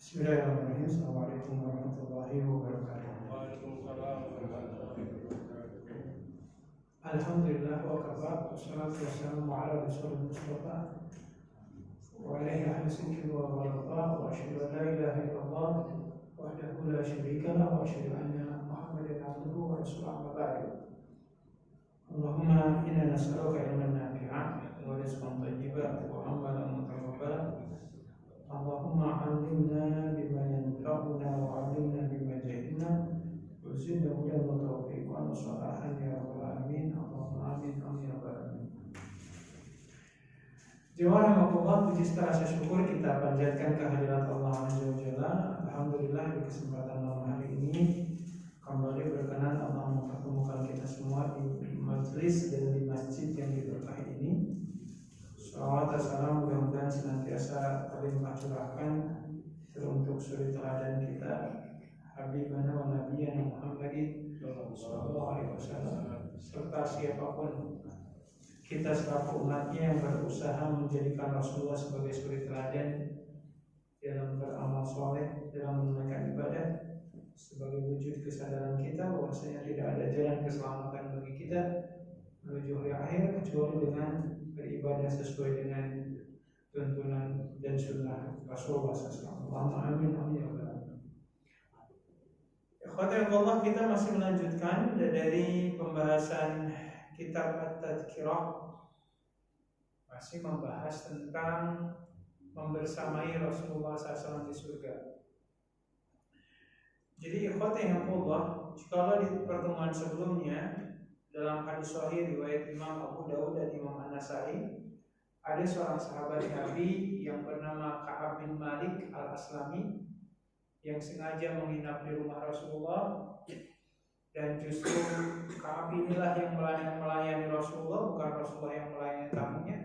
Bismillahirrahmanirrahim. Assalamualaikum warahmatullahi wabarakatuh. Waalaikumsalam warahmatullahi wabarakatuh. Alhamdulillah wa kafa, wassalatu wassalamu ala rasulil mustafa wa alaihi ahli sidqi wa walafa, wa asyhadu an la ilaha illallah wahdahu la syarika lah, wa asyhadu anna Muhammadan abduhu wa rasuluhu, amma ba'du. Allahumma inna nas'aluka ilman nafi'an wa rizqan thayyiban wa amalan mutaqabbalan. Allahumma 'allimna bima yanfa'una wa 'allimna bima jahilna wa zidna hudan wa tawfiqan wa salahan ya rabbal alamin. Allahumma amin amin ya rabbal alamin. Jemaah rahmatullah, puji serta syukur kita panjatkan kehadirat Allah Azza wa Jalla. Alhamdulillah, di kesempatan malam hari ini kembali berkenan Allah mempertemukan kita semua di majelis dan di masjid yang diberkahi ini. Salawat dan salam mudah-mudahan senantiasa terlimpah curahkan untuk suri teladan kita Habibana wa Nabiyana Muhammadin sallallahu alaihi wasallam, serta siapapun kita selaku umatnya yang berusaha menjadikan Rasulullah sebagai suri teladan dalam beramal soleh, dalam menunaikan ibadah, sebagai wujud kesadaran kita bahwasanya tidak ada jalan keselamatan bagi kita menuju hari akhir kecuali dengan beribadah sesuai dengan tuntunan dan sunnah Rasulullah SAW. Allahumma amin amin ya rabbal alamin. Ikhwatallah, kita masih melanjutkan dari pembahasan kitab At-Tadhkirah, masih membahas tentang membersamai Rasulullah SAW di surga. Jadi ikhwatallah, jikalau di pertemuan sebelumnya dalam hadis sahih riwayat Imam Abu Dawud dan Imam An-Nasai, ada seorang sahabat Nabi yang bernama Ka'ab bin Malik Al-Aslami yang sengaja menginap di rumah Rasulullah, dan justru Ka'ab inilah yang melayani Rasulullah, bukan Rasulullah yang melayani tamunya.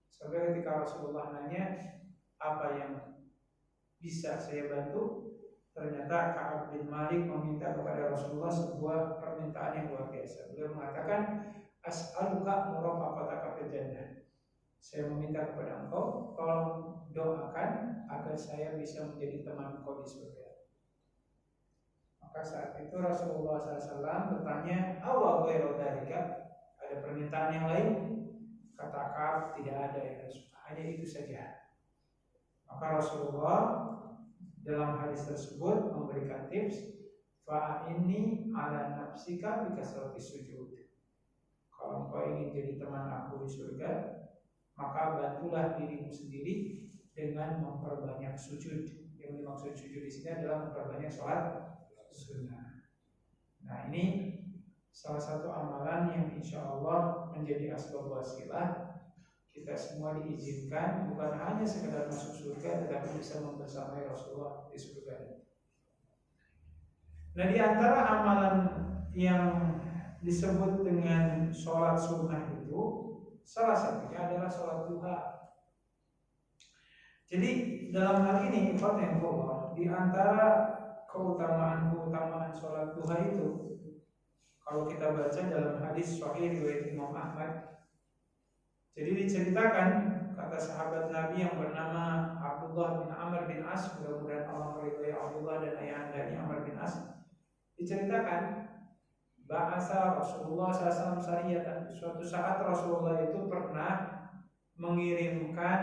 Sampai ketika Rasulullah nanya, apa yang bisa saya bantu? Ternyata Ka'ab bin Malik meminta kepada Rasulullah sebuah permintaan yang luar biasa. Beliau mengatakan, as'aluka murafaqataka fil jannah. Saya meminta kepada engkau, tolong doakan agar saya bisa menjadi teman engkau di surga. Maka saat itu Rasulullah SAW bertanya, awa ghairu dzalika, ada permintaan yang lain? Kata Ka'ab, tidak ada ya Rasulullah, hanya itu saja. Maka Rasulullah dalam hadis tersebut memberikan tips, fa'inni ala nafsika bikasrati sujud. Kalau engkau ingin jadi teman aku di surga, maka bantulah dirimu sendiri dengan memperbanyak sujud. Yang dimaksud sujud di sini adalah memperbanyak sholat sunnah. Nah, ini salah satu amalan yang insya Allah menjadi asbab wasilah kita semua diizinkan bukan hanya sekedar masuk surga, tetapi bisa membersamai Rasulullah di surga. Nah, di antara amalan yang disebut dengan sholat sunnah itu, salah satunya adalah sholat duha. Jadi dalam hal ini, di antara keutamaan sholat duha itu, kalau kita baca dalam hadis sahih riwayat Imam Ahmad, jadi diceritakan, kata sahabat Nabi yang bernama Abdullah bin Amr bin As, mudah-mudahan Allah meridhai Abdullah dan ayahandanya Amr bin As, diceritakan ba'asa Rasulullah SAW sariyatan. Suatu saat Rasulullah itu pernah mengirimkan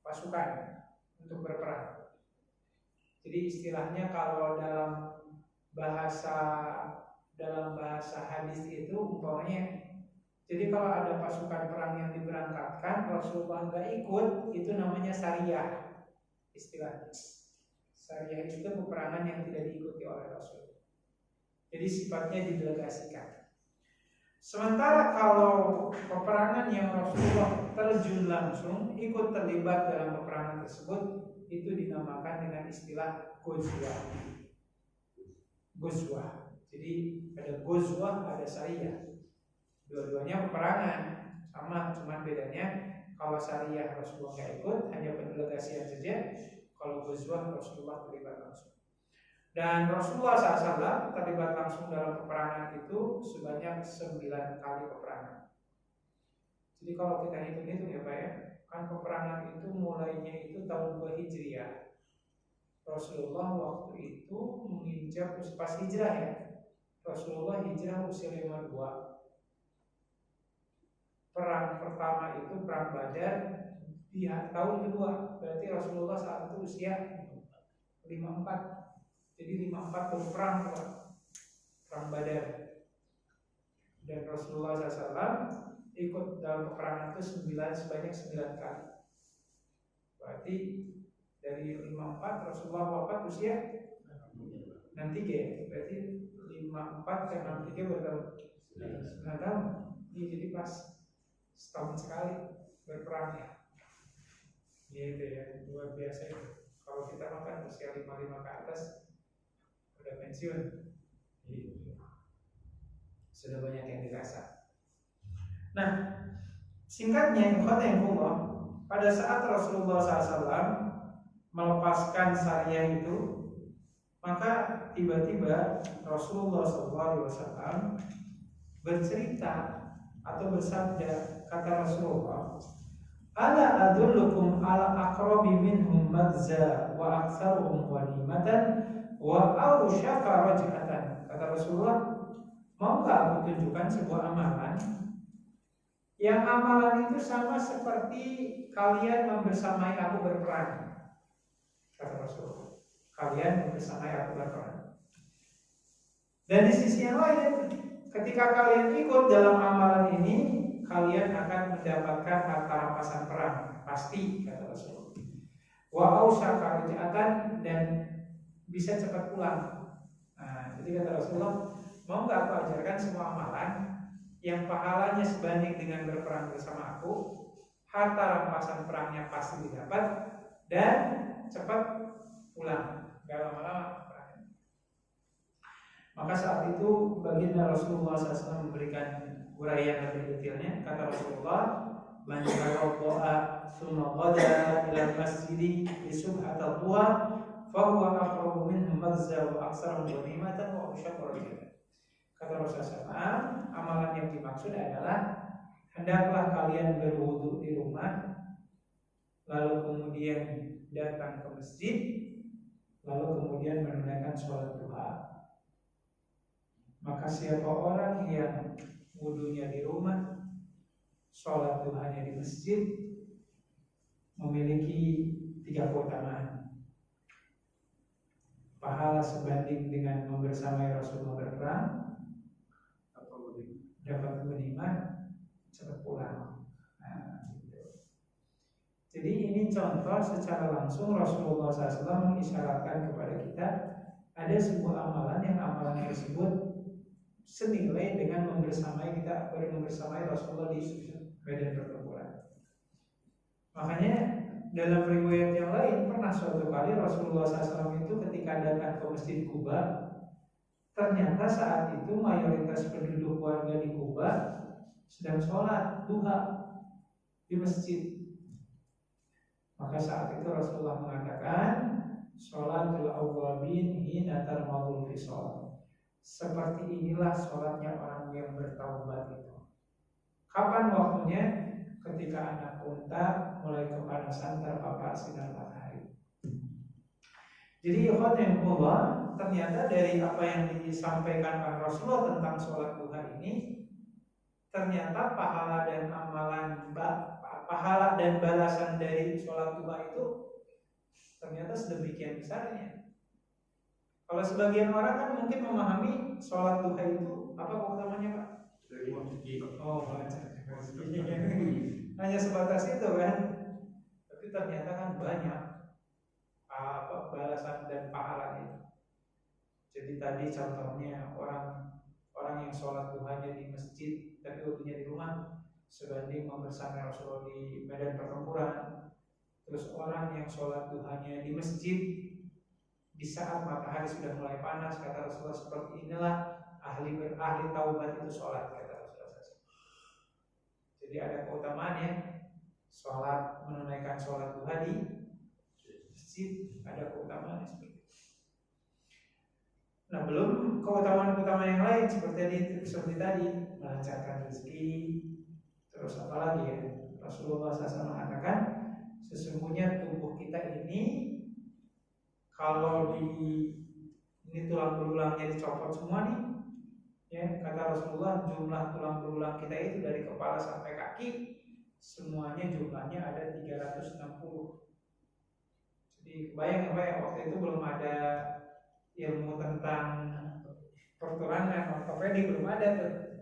pasukan untuk berperang. Jadi istilahnya kalau dalam bahasa hadis itu umpamanya, jadi kalau ada pasukan perang yang diberangkatkan, Rasulullah nggak ikut, itu namanya sariyah. Istilahnya sariyah itu peperangan yang tidak diikuti oleh Rasul. Jadi sifatnya didelegasikan. Sementara kalau peperangan yang Rasulullah terjun langsung, ikut terlibat dalam peperangan tersebut, itu dinamakan dengan istilah ghazwah. Ghazwah. Jadi ada ghazwah, ada sariyah. Dua-duanya peperangan sama, cuma bedanya kalau sariyah Rasulullah nggak ikut, hanya pendelegasian saja. Kalau ghazwah Rasulullah terlibat langsung. Dan Rasulullah SAW terlibat langsung dalam peperangan itu sebanyak 9 kali peperangan. Jadi kalau kita hitung-hitung ya Pak ya, kan peperangan itu mulainya itu tahun 2 Hijriah. Rasulullah waktu itu menginjak pas hijrah ya. Rasulullah hijrah usia 52. Perang pertama itu perang Badar di tahun kedua. Berarti Rasulullah saat itu usia 54. Jadi 54 berperang perang Badar. Dan Rasulullah SAW ikut dalam peperangan itu sebanyak 9 kali. Berarti dari 54 Rasulullah wafat usia 63 ya. Berarti 54 ke 63 bertahun 9 tahun. Ini jadi pas setahun sekali berperang ya. Gitu ya, luar biasa itu. Kalau kita makan usia 55 ke atas udah pensiun. Gitu. Sudah banyak yang dirasa. Nah, singkatnya ikhwanullah, pada saat Rasulullah SAW melepaskan syariah itu, maka tiba-tiba Rasulullah SAW bercerita atau bersabda, kata Rasulullah, "Ala adullukum ala aqrabi minhum madza wa aktsaruhum ghanimatan wa awsyaqa raj'atan." Kata Rasulullah, maukah aku tunjukkan sebuah amalan yang amalan itu sama seperti kalian membersamai aku berperang. Kata Rasulullah, kalian membersamai aku berperang. Dan di sisi yang lain, ketika kalian ikut dalam amalan ini, kalian akan mendapatkan harta rampasan perang, pasti, kata Rasulullah. Wa ausaka raj'atan, dan bisa cepat pulang. Nah, jadi kata Rasulullah, mau nggak aku ajarkan semua amalan yang pahalanya sebanding dengan berperang bersama aku, harta rampasan perangnya pasti didapat, dan cepat pulang, gak lama-lama perangnya. Maka saat itu baginda Rasulullah SAW memberikan uraian lebih detailnya. Kata Rasulullah, "Man tawadda'a tsumma qada ila masjidi li subhatil duha fa huwa aqrabu minhu madza wa aktsaru ghanimatan wa usyaqa rajulatan." Kata Rasulullah, amalan yang dimaksud adalah hendaklah kalian berwudu di rumah, lalu kemudian datang ke masjid, lalu kemudian menunaikan sholat duha. Maka siapa orang yang wudunya di rumah, sholat duhanya di masjid, memiliki 3 keutamaan. Pahala sebanding dengan membersamai Rasulullah berperang, dapat ghanimah, cepat pulang. Nah, gitu. Jadi ini contoh secara langsung Rasulullah SAW mengisyaratkan kepada kita ada sebuah amalan yang amalan tersebut senilai dengan membersamai Rasulullah di medan pertempuran. Makanya dalam riwayat yang lain pernah suatu kali Rasulullah SAW itu ketika datang ke Masjid Quba, ternyata saat itu mayoritas penduduk warga di Quba sedang sholat duha di masjid. Maka saat itu Rasulullah mengatakan, "Sholatul awwabin hina tarmadul fisal." Seperti inilah sholatnya orang yang bertaubat itu. Kapan waktunya? Ketika anak unta mulai kepanasan terpapar sinar matahari. Jadi ikhwanullah, ternyata dari apa yang disampaikan oleh Rasulullah tentang sholat duha ini, ternyata pahala dan amalan, pahala dan balasan dari sholat duha itu ternyata sedemikian besarnya. Kalau sebagian orang kan mungkin memahami sholat duha itu apa keutamanya, Pak? Oh, hanya sebatas itu kan. Tapi ternyata kan banyak balasan dan pahalanya. Jadi tadi contohnya orang yang sholat duhanya di masjid tapi wudunya di rumah sebanding membersamai Rasulullah di medan pertempuran. Terus orang yang sholat duhanya di masjid di saat matahari sudah mulai panas, kata Rasulullah, seperti inilah ahli taubat itu sholat, kata Rasulullah. Jadi ada keutamaannya sholat, menunaikan sholat duha di masjid, ada keutamaan seperti itu. Nah, belum keutamaan-keutamaan yang lain seperti tadi melancarkan rezeki, terus apa lagi ya? Rasulullah SAW mengatakan sesungguhnya tubuh kita ini Kalau ini tulang belulangnya dicopot semua nih, ya kata Rasulullah jumlah tulang belulang kita itu dari kepala sampai kaki semuanya jumlahnya ada 360. Jadi bayang waktu itu belum ada ilmu tentang pertulangan, ortopedi belum ada tuh.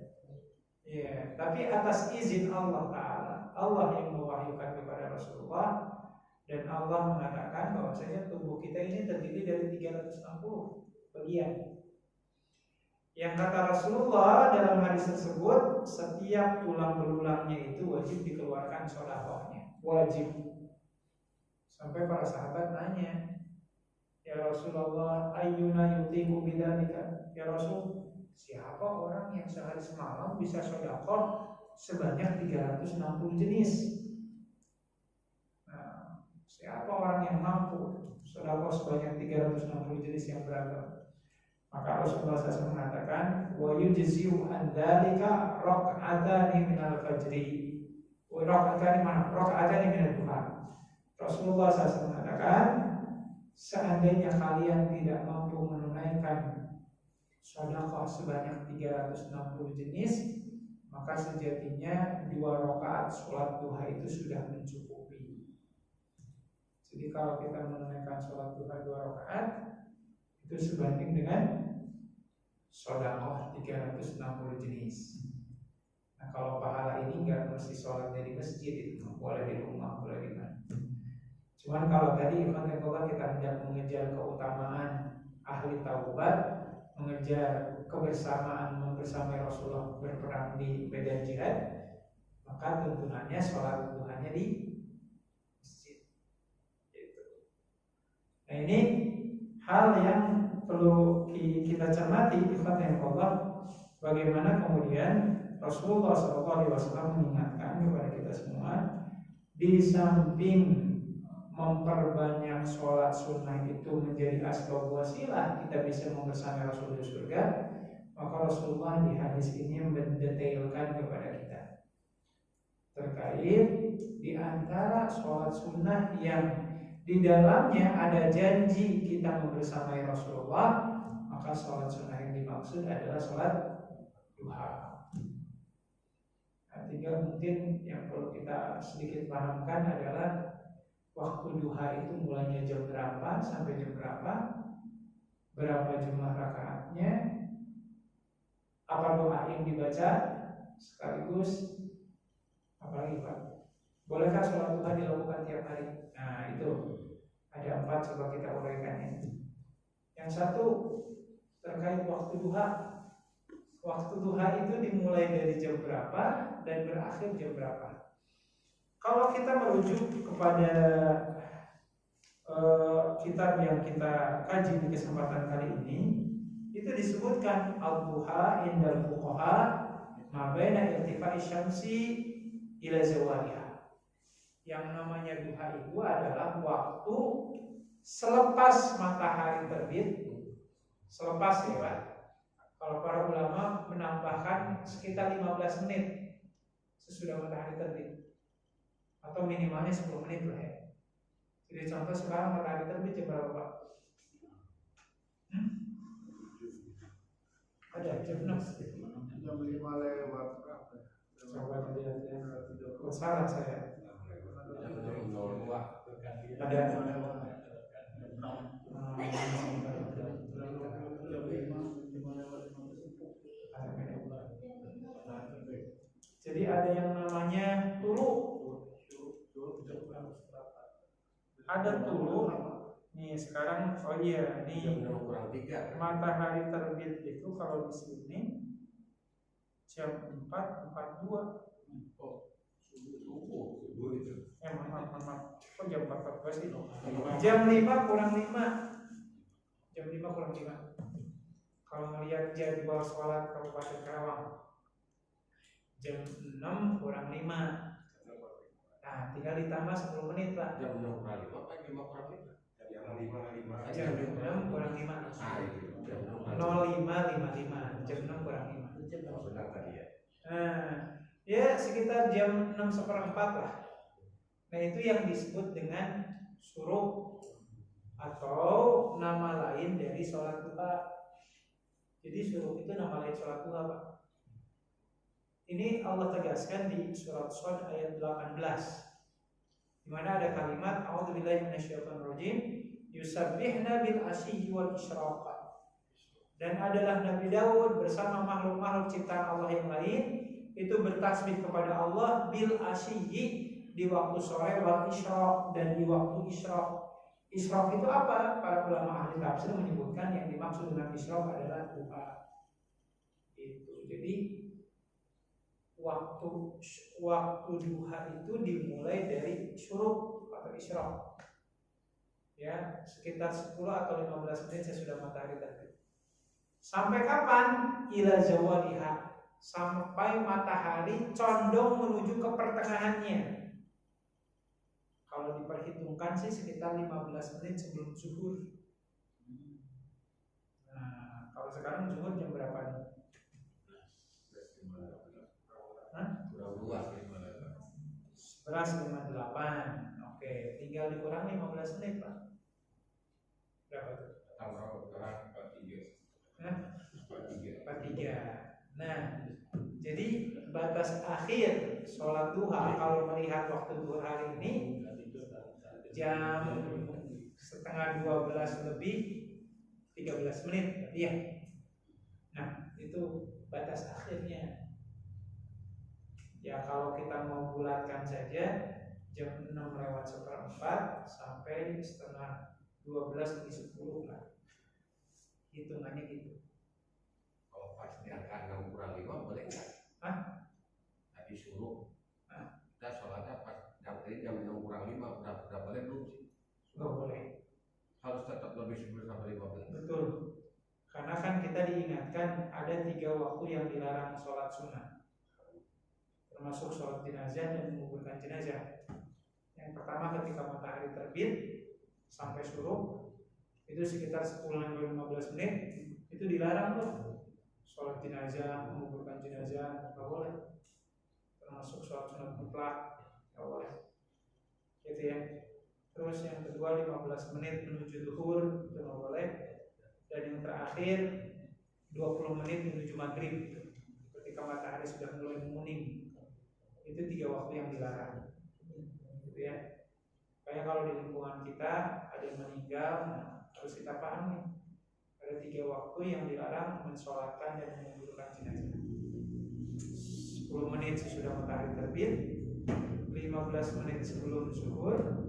Ya, tapi atas izin Allah Ta'ala, Allah yang mewahyukan kepada Rasulullah, dan Allah mengatakan bahwasanya tubuh kita ini terdiri dari 360 bagian. Yang kata Rasulullah dalam hadis tersebut, setiap tulang belulangnya itu wajib dikeluarkan sedekahnya, wajib. Sampai para sahabat nanya, ya Rasulullah, ayyuna yutiqu bidzalika? Ya Rasul, siapa orang yang sehari semalam bisa sedekah sebanyak 360 jenis? Nah, siapa orang yang mampu sedekah sebanyak 360 jenis yang beragam? Maka Rasulullah SAW mengatakan, wa yujzi'u an dzalika rak'atani minal fajri. Rak'atani minal duha. Rasulullah SAW mengatakan, seandainya kalian tidak mampu menunaikan sedekah sebanyak 360 jenis, maka sejatinya 2 rakaat sholat duha itu sudah mencukupi. Jadi kalau kita menunaikan sholat duha 2 rakaat, itu sebanding dengan sedekah 360 jenis. Nah, kalau pahala ini nggak mesti sholatnya di masjid, itu boleh di rumah, boleh di mana. Cuman kalau tadi kita hendak mengejar keutamaan ahli taubat, mengejar kebersamaan membersamai Rasulullah berperang di medan jihad, maka tuntunannya sholat duhanya di masjid. Gitu. Nah ini hal yang perlu kita cermati, ikhwan Allah, bagaimana kemudian Rasulullah SAW mengingatkan kepada kita semua, di samping memperbanyak sholat sunnah itu menjadi asbab wasilah kita bisa membersamai Rasul di surga, maka Rasulullah di hadis ini mendetailkan kepada kita terkait di antara sholat sunnah yang di dalamnya ada janji kita membersamai Rasulullah, maka sholat sunnah yang dimaksud adalah sholat duha. Nah, tinggal mungkin yang perlu kita sedikit pahamkan adalah waktu duha itu mulainya jam berapa sampai jam berapa jumlah rakaatnya, apa doa yang dibaca, sekaligus apalagi Pak, bolehkah sholat duha dilakukan tiap hari? Nah itu ada 4, coba kita uraikannya. Yang satu terkait waktu duha. Waktu duha itu dimulai dari jam berapa dan berakhir jam berapa? Kalau kita merujuk kepada kitab yang kita kaji di kesempatan kali ini, itu disebutkan al-duha indal fuqaha ma baina irtifa'i syamsi ila zawaliha. Yang namanya duha itu adalah waktu selepas matahari terbit, selepas ya Pak. Kalau para ulama menambahkan sekitar 15 menit sesudah matahari terbit, atau minimalnya 10 menit lah ya. Jadi contoh sekarang matahari terbit jam berapa Pak? Ada jam 6. Jam 5 lewat berapa? Coba dilihat ya. Salah saya. Ada. Jadi ada yang namanya tulu. Ada tulu. Nih sekarang, oh iya, nih matahari terbit itu kalau di sini jam 4.42. Maaf. Kok jam 4.14 sih? Jam 5 kurang 5. Jam 5 kurang 5. Kalau ngelihat jadwal sholat Kabupaten Karawang, jam 6 kurang 5. Nah, tinggal ditambah 10 menit lah. Jam 6 kurang 5 apa jam 5 kurang 5? Jam 6 kurang 5. 05.55. Jam 6 kurang 5. Benar tadi ya. Nah, ya sekitar jam 6:15 lah. Nah, itu yang disebut dengan syuruk. atau nama lain dari sholat duha. Jadi syuruk itu nama lain sholat duha, Pak. Ini Allah tegaskan di surat Shad ayat 18, di mana ada kalimat a'udzubillahi minasyaitonirrajim yusabbihna bil ashiyyi wal isyraq. Dan adalah Nabi Daud bersama makhluk-makhluk ciptaan Allah yang lain itu bertasbih kepada Allah bil ashiyyi, di waktu sore, wal isyraq, dan di waktu isyraq. Isyraq itu apa? Para ulama ahli tafsir menyebutkan yang dimaksud dengan isyraq adalah duha. Itu. Jadi waktu duha itu dimulai dari syuruk atau isyraq. Ya, sekitar 10 atau 15 menit sesudah matahari terbit. Sampai kapan? Ila zawaliha, sampai matahari condong menuju ke pertengahannya. Kalau diperhitungkan sih sekitar 15 menit sebelum zuhur. Nah, kalau sekarang zuhur jam berapa nih? 11.58. Oke, tinggal dikurang 15 menit, Pak. Berapa tuh? 4:03. Nah, jadi batas akhir sholat duha kalau melihat waktu duha hari ini jam setengah 12 lebih 13 menit, iya. Nah, itu batas akhirnya. Ya kalau kita mau bulatkan saja jam 6:04 sampai setengah 12 lebih 10 lah. Hitungannya gitu. Kalau pas di angka 6 kurang 5 boleh nggak? Tadi suruh. Kita sholatnya pas jam 6 kurang 5 udah boleh belum sih? Nggak boleh. Harus tetap lebih 10 sampai 15. Betul. Karena kan kita diingatkan ada 3 waktu yang dilarang sholat sunnah, termasuk sholat jenazah dan menguburkan jenazah. Yang pertama ketika matahari terbit sampai suruh itu sekitar 10-15 menit itu dilarang tuh. Sholat jenazah, menguburkan jenazah nggak boleh. Termasuk sholat sunat mutlak nggak boleh. Gitu ya. Terus yang kedua 15 menit menuju zuhur itu nggak boleh. Dan yang terakhir 20 menit menuju maghrib ketika matahari sudah mulai menguning. Itu 3 waktu yang dilarang, gitu ya. Kayak kalau di lingkungan kita ada yang meninggal, harus kita pahami ada 3 waktu yang dilarang mensolatkan dan menguburkan jenazah. 10 menit sesudah matahari terbit, 15 menit sebelum zuhur,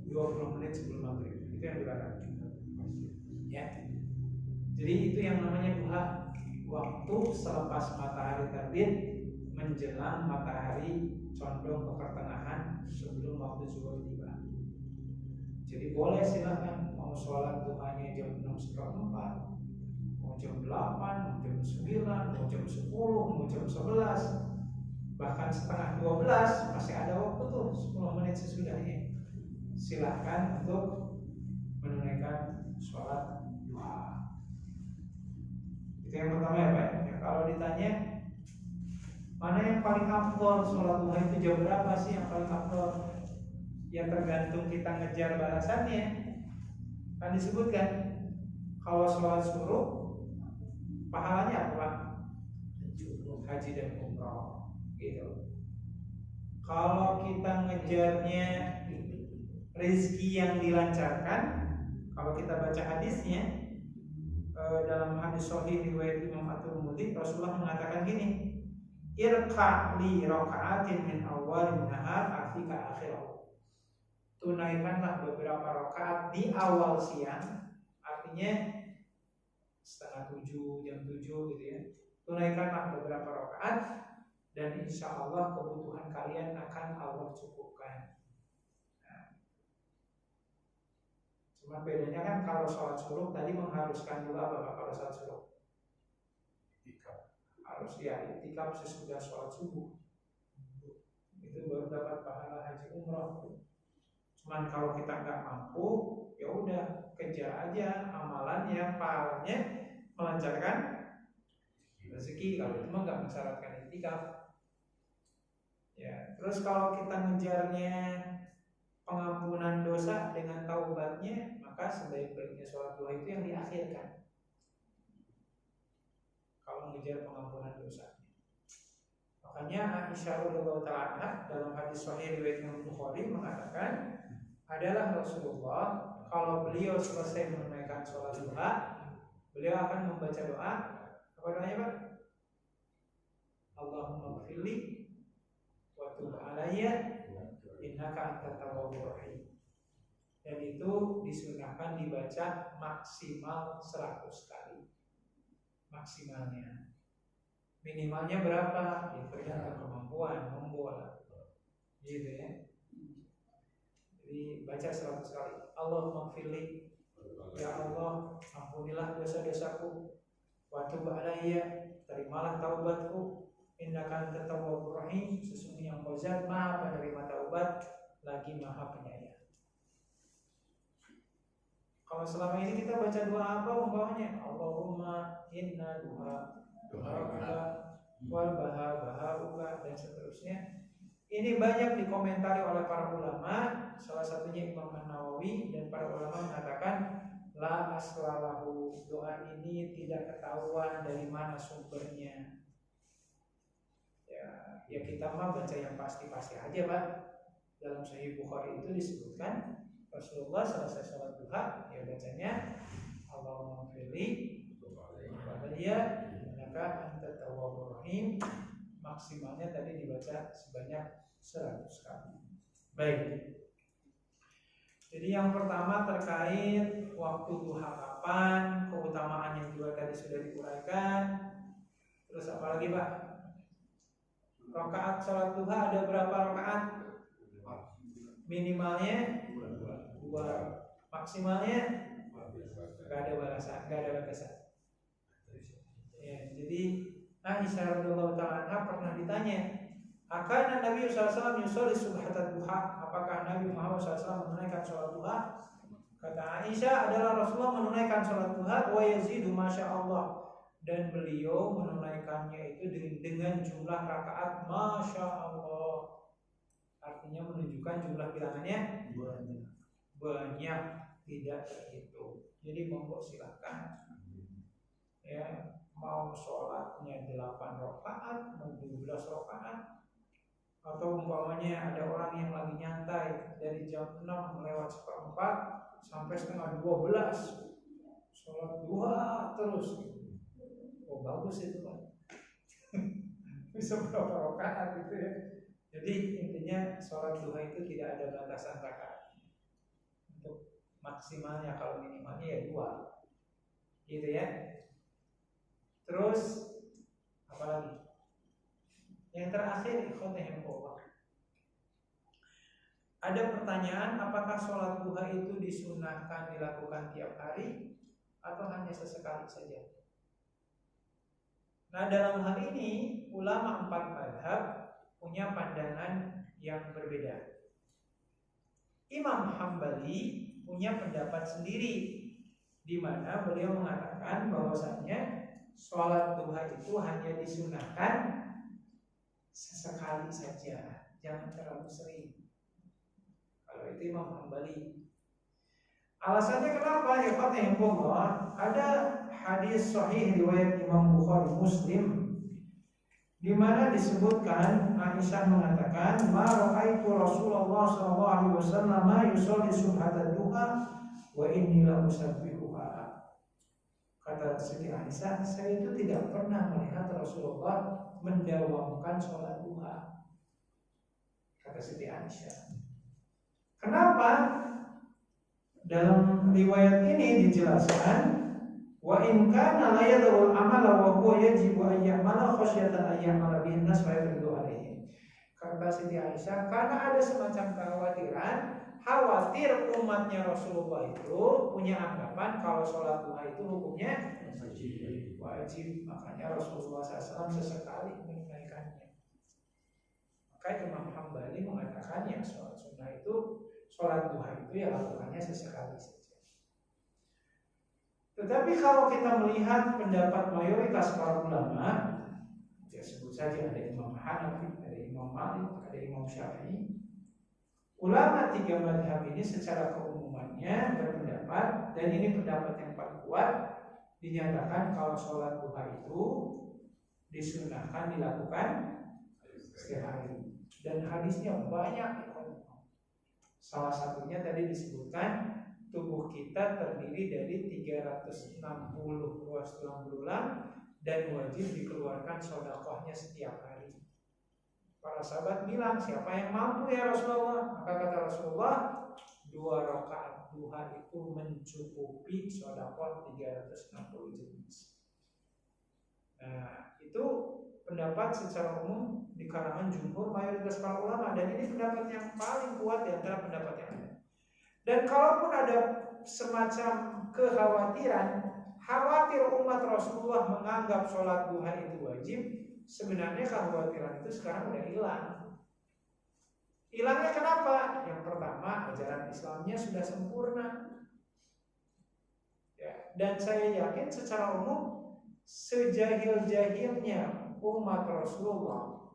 20 menit sebelum maghrib. Itu yang dilarang. Ya. Jadi itu yang namanya duha, waktu selepas matahari terbit menjelang matahari condong ke pertengahan sebelum waktu zuhur tiba. Jadi boleh silakan mau sholat duhanya jam 6:04, mau jam 8, mau jam 9, mau jam 10, mau jam 11, bahkan setengah 12 masih ada waktu tuh 10 menit sesudahnya. Silakan untuk menunaikan sholat duha. Itu yang pertama ya Pak. Ya, kalau ditanya mana yang paling afdol sholat duha itu jam berapa sih yang paling afdol? Ya tergantung kita ngejar balasannya. Kan disebutkan kalau sholat suruh pahalanya apa? Haji dan umroh gitu. Kalau kita ngejarnya rezeki yang dilancarkan, kalau kita baca hadisnya dalam hadis sahih riwayat Imam At-Tirmidzi, Rasulullah mengatakan gini, irqa li raka'atin min awwalin nahar afika akhirah. Tunaikanlah beberapa rakaat di awal siang, artinya setengah 7, jam 7 gitu ya. Tunaikanlah beberapa rakaat dan insya Allah kebutuhan kalian akan Allah cukupkan. Cuma bedanya kan kalau sholat suruh tadi mengharuskan dulu apa Pak kalau sholat suruh? Itikaf. Harus ya itikaf sesudah sholat subuh. Itu baru dapat pahala haji umroh. Cuman kalau kita nggak mampu, ya udah kejar aja amalan yang pahalanya melancarkan rezeki. Kalau itu mah nggak mensyaratkan itikaf. Ya, terus kalau kita ngejarnya pengampunan dosa dengan taubatnya, maka maka sebaik-baiknya sholat duha itu yang diakhirkan kalau mengejar pengampunan dosa. Makanya Aisyah radhiyallahu ta'ala anha dalam hadis sahih riwayat Imam Bukhari mengatakan adalah Rasulullah kalau beliau selesai menunaikan sholat duha, beliau akan membaca doa. Apa doanya, Pak? Allahumma ighfirli wa tub alayya innaka antat tawwabur rahim. Dan itu disunahkan dibaca maksimal 100 kali. Maksimalnya. Minimalnya berapa? Ya tergantung kemampuan, membuat. Gitu ya. Jadi baca 100 kali. Allahumma ighfirli, ya Allah, ampunilah dosa-dosaku. Wa tub alayya, terimalah taubatku. Innaka antat tawwabur rahim, sesungguhnya Engkau Zat Maha penerima taubat lagi Maha penyayang. Kalau selama ini kita baca doa apa umpamanya? Allahumma inna duha wal baha dan seterusnya. Ini banyak dikomentari oleh para ulama, salah satunya Imam An-Nawawi, dan para ulama mengatakan la aslalahu, doa ini tidak ketahuan dari mana sumbernya. Ya kita mah baca yang pasti-pasti aja, Pak. Dalam Sahih Bukhari itu disebutkan Rasulullah selesai sholat duha, ya bacanya Allahumma ighfirli wa dia innaka antat tawwabur rahim. Maksimalnya tadi dibaca sebanyak 100 kali. Baik. Jadi yang pertama terkait waktu duha kapan, keutamaannya juga tadi sudah diuraikan. Terus apa lagi, Pak? Rakaat sholat duha ada berapa rakaat? Minimalnya 2, maksimalnya nggak ada batasan. Ya, jadi Aisyah radhiyallahu ta'ala anha pernah ditanya, akan Nabi SAW yusolli subhatat duha, apakah Nabi Muhammad SAW menunaikan sholat duha? Kata Aisyah adalah Rasulullah menunaikan sholat duha wa yazidu masya Allah, dan beliau menunaikannya itu dengan jumlah rakaat masya Allah, artinya menunjukkan jumlah bilangannya banyak, tidak terhitung. Jadi monggo silakan ya, mau sholatnya 8 rakaat, mau 12 rakaat, atau umpamanya ada orang yang lagi nyantai dari jam 6 lewat 1/4 sampai setengah 12 sholat duha terus. Oh bagus itu, Pak. Bisa berapa rakaat gitu ya. Jadi intinya sholat duha itu tidak ada batasan rakaat. Untuk maksimalnya, kalau minimalnya ya 2. Gitu ya. Terus apa lagi? Yang terakhir ikhwanahillah. Ada pertanyaan, apakah sholat duha itu disunahkan dilakukan tiap hari atau hanya sesekali saja? Nah, dalam hal ini ulama 4 mazhab punya pandangan yang berbeda. Imam Hambali punya pendapat sendiri, di mana beliau mengatakan bahwasanya sholat duha itu hanya disunahkan sesekali saja, jangan terlalu sering. Kalau itu Imam Hambali. Alasannya kenapa? Ya Fatihullah, ada hadis sahih riwayat Imam Bukhari Muslim di mana disebutkan Aisyah mengatakan, "Ma ra'aitu Rasulullah sallallahu alaihi wasallam yusolli subhatat duha wa inni la usabbihuha." Kata Siti Aisyah, saya itu tidak pernah melihat Rasulullah mendawamkan sholat duha. Kata Siti Aisyah. Kenapa? Dalam riwayat ini dijelaskan, wa in kana la yadul amala wa huwa yajibu an ya'mala khasyatan an ya'mala bihin nas wa yadullu alaihi. Kata Siti Aisyah, karena ada semacam kekhawatiran, khawatir umatnya Rasulullah itu punya anggapan kalau sholat duha itu hukumnya wajib. Makanya Rasulullah SAW sesekali menunaikannya. Maka Imam Hambali mengatakan yang sholat sunnah itu, sholat duha itu ya lakukannya sesekali saja. Tetapi kalau kita melihat pendapat mayoritas para ulama, ya sebut saja ada Imam Hanafi, ada Imam Malik, ada Imam Syafi'i. Ulama 3 mazhab ini secara keumumannya berpendapat pendapat, dan ini pendapat yang paling kuat, dinyatakan kalau sholat duha itu disunahkan dilakukan setiap hari. Dan hadisnya banyak. Salah satunya tadi disebutkan tubuh kita terdiri dari 360 ruas tulang belulang dan wajib dikeluarkan sedekahnya setiap hari. Para sahabat bilang, siapa yang mampu ya Rasulullah? Maka kata Rasulullah, 2 rakaat duha itu mencukupi sedekah 360 jenis. Nah, itu pendapat secara umum di kalangan jumhur mayoritas para ulama, dan ini pendapat yang paling kuat di antara pendapat yang ada. Dan kalaupun ada semacam kekhawatiran, khawatir umat Rasulullah menganggap sholat duha itu wajib, sebenarnya kekhawatiran itu sekarang udah hilang. Hilangnya kenapa? Yang pertama, ajaran Islamnya sudah sempurna. Ya, dan saya yakin secara umum sejahil-jahilnya umat Rasulullah,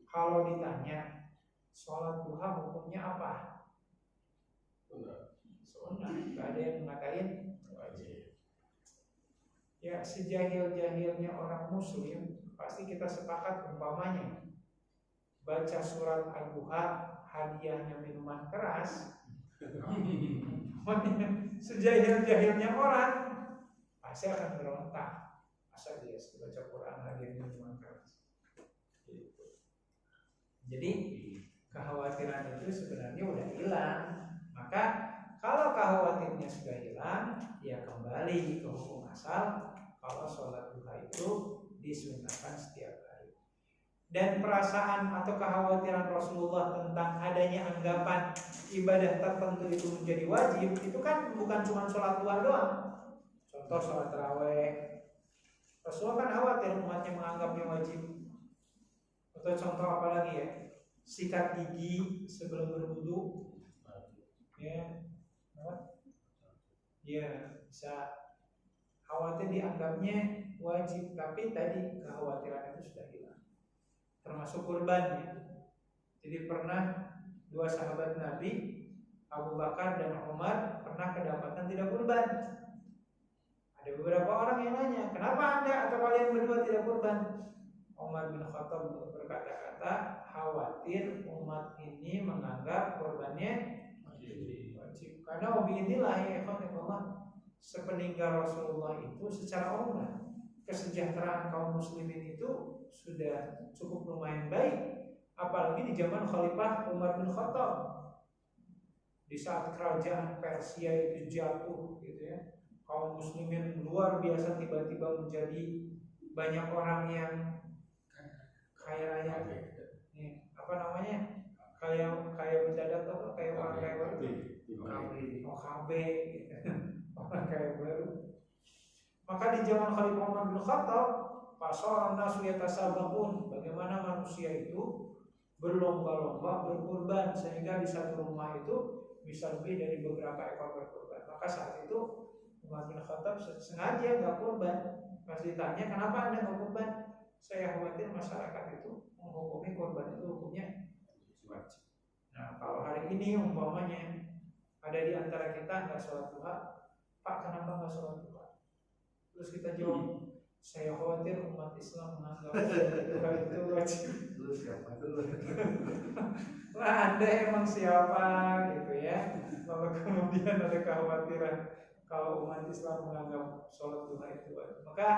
kalau ditanya sholat duha hukumnya apa? Sunnah. Gak ada yang mengatakan wajib. Ya, sejahil-jahilnya orang muslim pasti kita sepakat umpamanya baca surat Al-Duha hadiahnya minuman keras. Sejahil-jahilnya orang pasti akan berontak. Masa dia baca Quran hadiahnya minuman keras. Jadi kekhawatiran itu sebenarnya udah hilang. Maka kalau kekhawatirannya sudah hilang, ya kembali ke hukum asal kalau sholat duha itu disunahkan setiap hari. Dan perasaan atau kekhawatiran Rasulullah tentang adanya anggapan ibadah tertentu itu menjadi wajib, itu kan bukan cuma sholat duha doang. Contoh sholat tarawih, Rasulullah kan khawatir umatnya menganggapnya wajib. Atau contoh apa lagi ya? Sikat gigi sebelum berwudu. Ya, ya bisa khawatir dianggapnya wajib, tapi tadi kekhawatiran itu sudah hilang. Termasuk kurban ya. Jadi pernah 2 sahabat Nabi, Abu Bakar dan Umar, pernah kedapatan tidak kurban. Ada beberapa orang yang nanya, kenapa anda atau kalian berdua tidak kurban? Umar bin Khattab berkata-kata, khawatir umat ini menganggap kurbannya wajib. Karena inilah ya Allah, sepeninggal Rasulullah itu secara umum kesejahteraan kaum muslimin itu sudah cukup lumayan baik, apalagi di zaman Khalifah Umar bin Khattab. Di saat kerajaan Persia itu jatuh gitu ya, kaum muslimin luar biasa tiba-tiba menjadi banyak orang yang kaya raya. Nih, apa namanya? Kayak mendadak atau kayak orang kaya baru. OKB gitu. Orang kaya baru. Maka di zaman Khalifah Umar bin Khattab, fasara nasu yatasabaqun, bagaimana manusia itu berlomba-lomba berkurban sehingga di satu rumah itu bisa lebih dari beberapa ekor berkurban. Maka saat itu Umar bin Khattab sengaja nggak kurban. Pas ditanya kenapa anda nggak kurban, saya khawatir masyarakat itu menghukumi kurban itu hukumnya wajib. Nah kalau hari ini umpamanya ada di antara kita nggak sholat duha, Pak kenapa nggak sholat duha? Terus kita jawab, saya khawatir umat Islam menganggap duha itu wajib. Terus siapa dulu? Lah anda emang siapa gitu ya? Lalu kemudian ada kekhawatiran kalau umat Islam menganggap sholat duha itu wajib, maka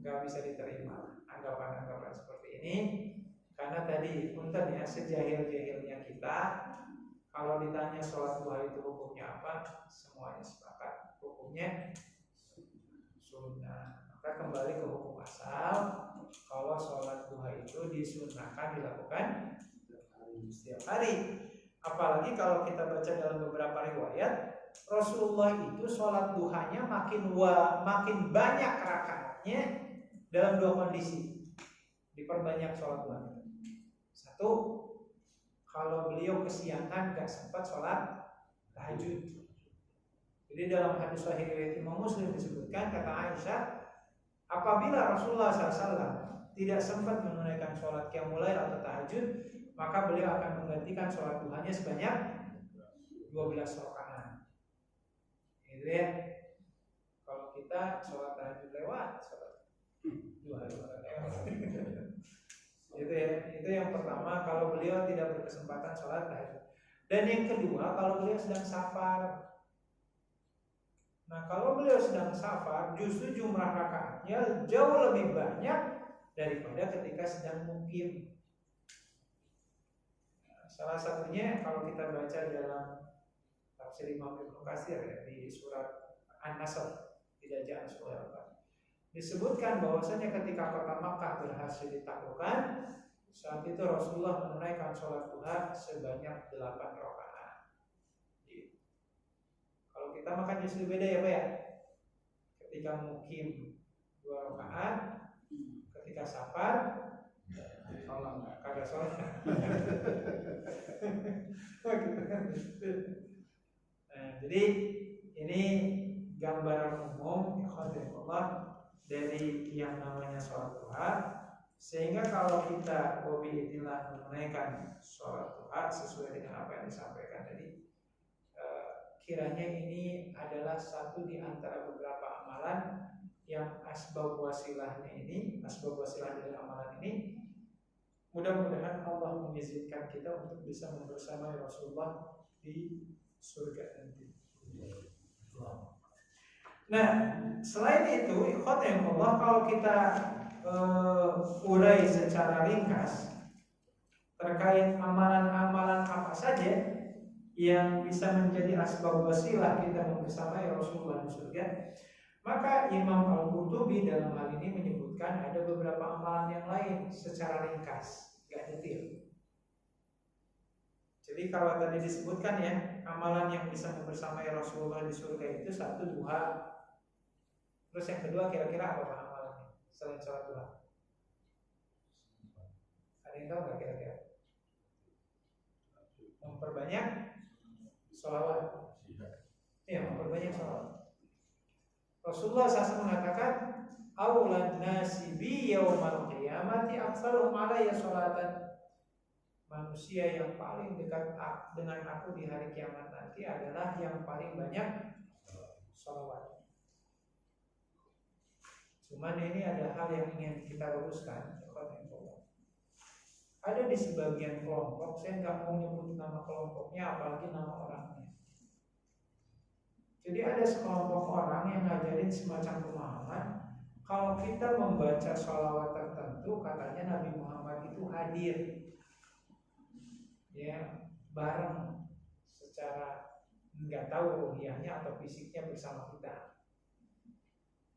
nggak bisa diterima anggapan-anggapan seperti ini. Karena tadi punten ya, sejahil-jahilnya kita, kalau ditanya sholat duha itu hukumnya apa, semuanya sepakat hukumnya sunnah. Maka kembali ke hukum asal, kalau sholat duha itu disunahkan dilakukan setiap hari. Apalagi kalau kita baca dalam beberapa riwayat, Rasulullah itu sholat duhanya makin banyak rakaatnya dalam 2 kondisi. Diperbanyak sholat duha. Satu, kalau beliau kesiangan gak sempat sholat tahajud. Jadi dalam hadis sahih riwayat Imam Muslim disebutkan, kata Aisyah, apabila Rasulullah SAW tidak sempat menunaikan sholat qiyamul lail atau tahajud, maka beliau akan menggantikan sholat duhanya sebanyak 12 rakaat. Itu gitu ya. Kalau kita sholat tahajud lewat, sholat dua lewat. Gitu ya. Itu yang pertama, kalau beliau tidak berkesempatan sholat tahajud. Dan yang kedua, kalau beliau sedang safar. Nah, kalau beliau sedang safar, justru jumlah rakaatnya jauh lebih banyak daripada ketika sedang mukim. Nah, salah satunya kalau kita baca dalam tafsir Imam Ibnu Katsir ya, di surat An-Nasr, tidak jangan surat, disebutkan bahwasanya ketika kota Makkah berhasil ditaklukkan, saat itu Rasulullah menunaikan sholat duha sebanyak 8 rakaat. Kalau kita makan justru beda ya Pak ya. Ketika mukim 2 rakaat, ketika safar kagak sholat. Nah, jadi ini gambaran umum dari yang namanya sholat duha. Sehingga kalau kita itilah menunaikan sholat duha sesuai dengan apa yang disampaikan tadi, kiranya ini adalah satu di antara beberapa amalan yang asbab wasilahnya ini, asbab wasilah dari amalan ini, mudah-mudahan Allah mengizinkan kita untuk bisa membersamai Rasulullah di surga nanti. Nah, selain itu, ikhwan Allah, kalau kita urai secara ringkas terkait amalan-amalan apa saja yang bisa menjadi asbab wasilah kita membersamai Rasulullah di surga, maka Imam Al-Qurtubi dalam hal ini menyebutkan ada beberapa amalan yang lain secara ringkas, gak detail. Jadi kalau tadi disebutkan ya, amalan yang bisa membersamai Rasulullah di surga itu satu, duha. Terus yang kedua kira-kira apa amalannya selain sholat duha? Ada yang tahu nggak kira-kira? Memperbanyak sholawat. Ya, memperbanyak sholawat. Rasulullah SAW mengatakan, "Aulan nasi bi yaumal qiyamati aktsaruhum alayya sholatan." Manusia yang paling dekat dengan aku di hari kiamat nanti adalah yang paling banyak sholawat. Cuman ini ada hal yang ingin kita luruskan. Ada di sebagian kelompok, saya nggak mau nyebut nama kelompoknya, apalagi nama orangnya. Jadi ada sekelompok orang yang ngajarin semacam pemahaman, kalau kita membaca sholawat tertentu, katanya Nabi Muhammad itu hadir, ya, bareng secara nggak tahu ruhiyahnya atau fisiknya bersama kita.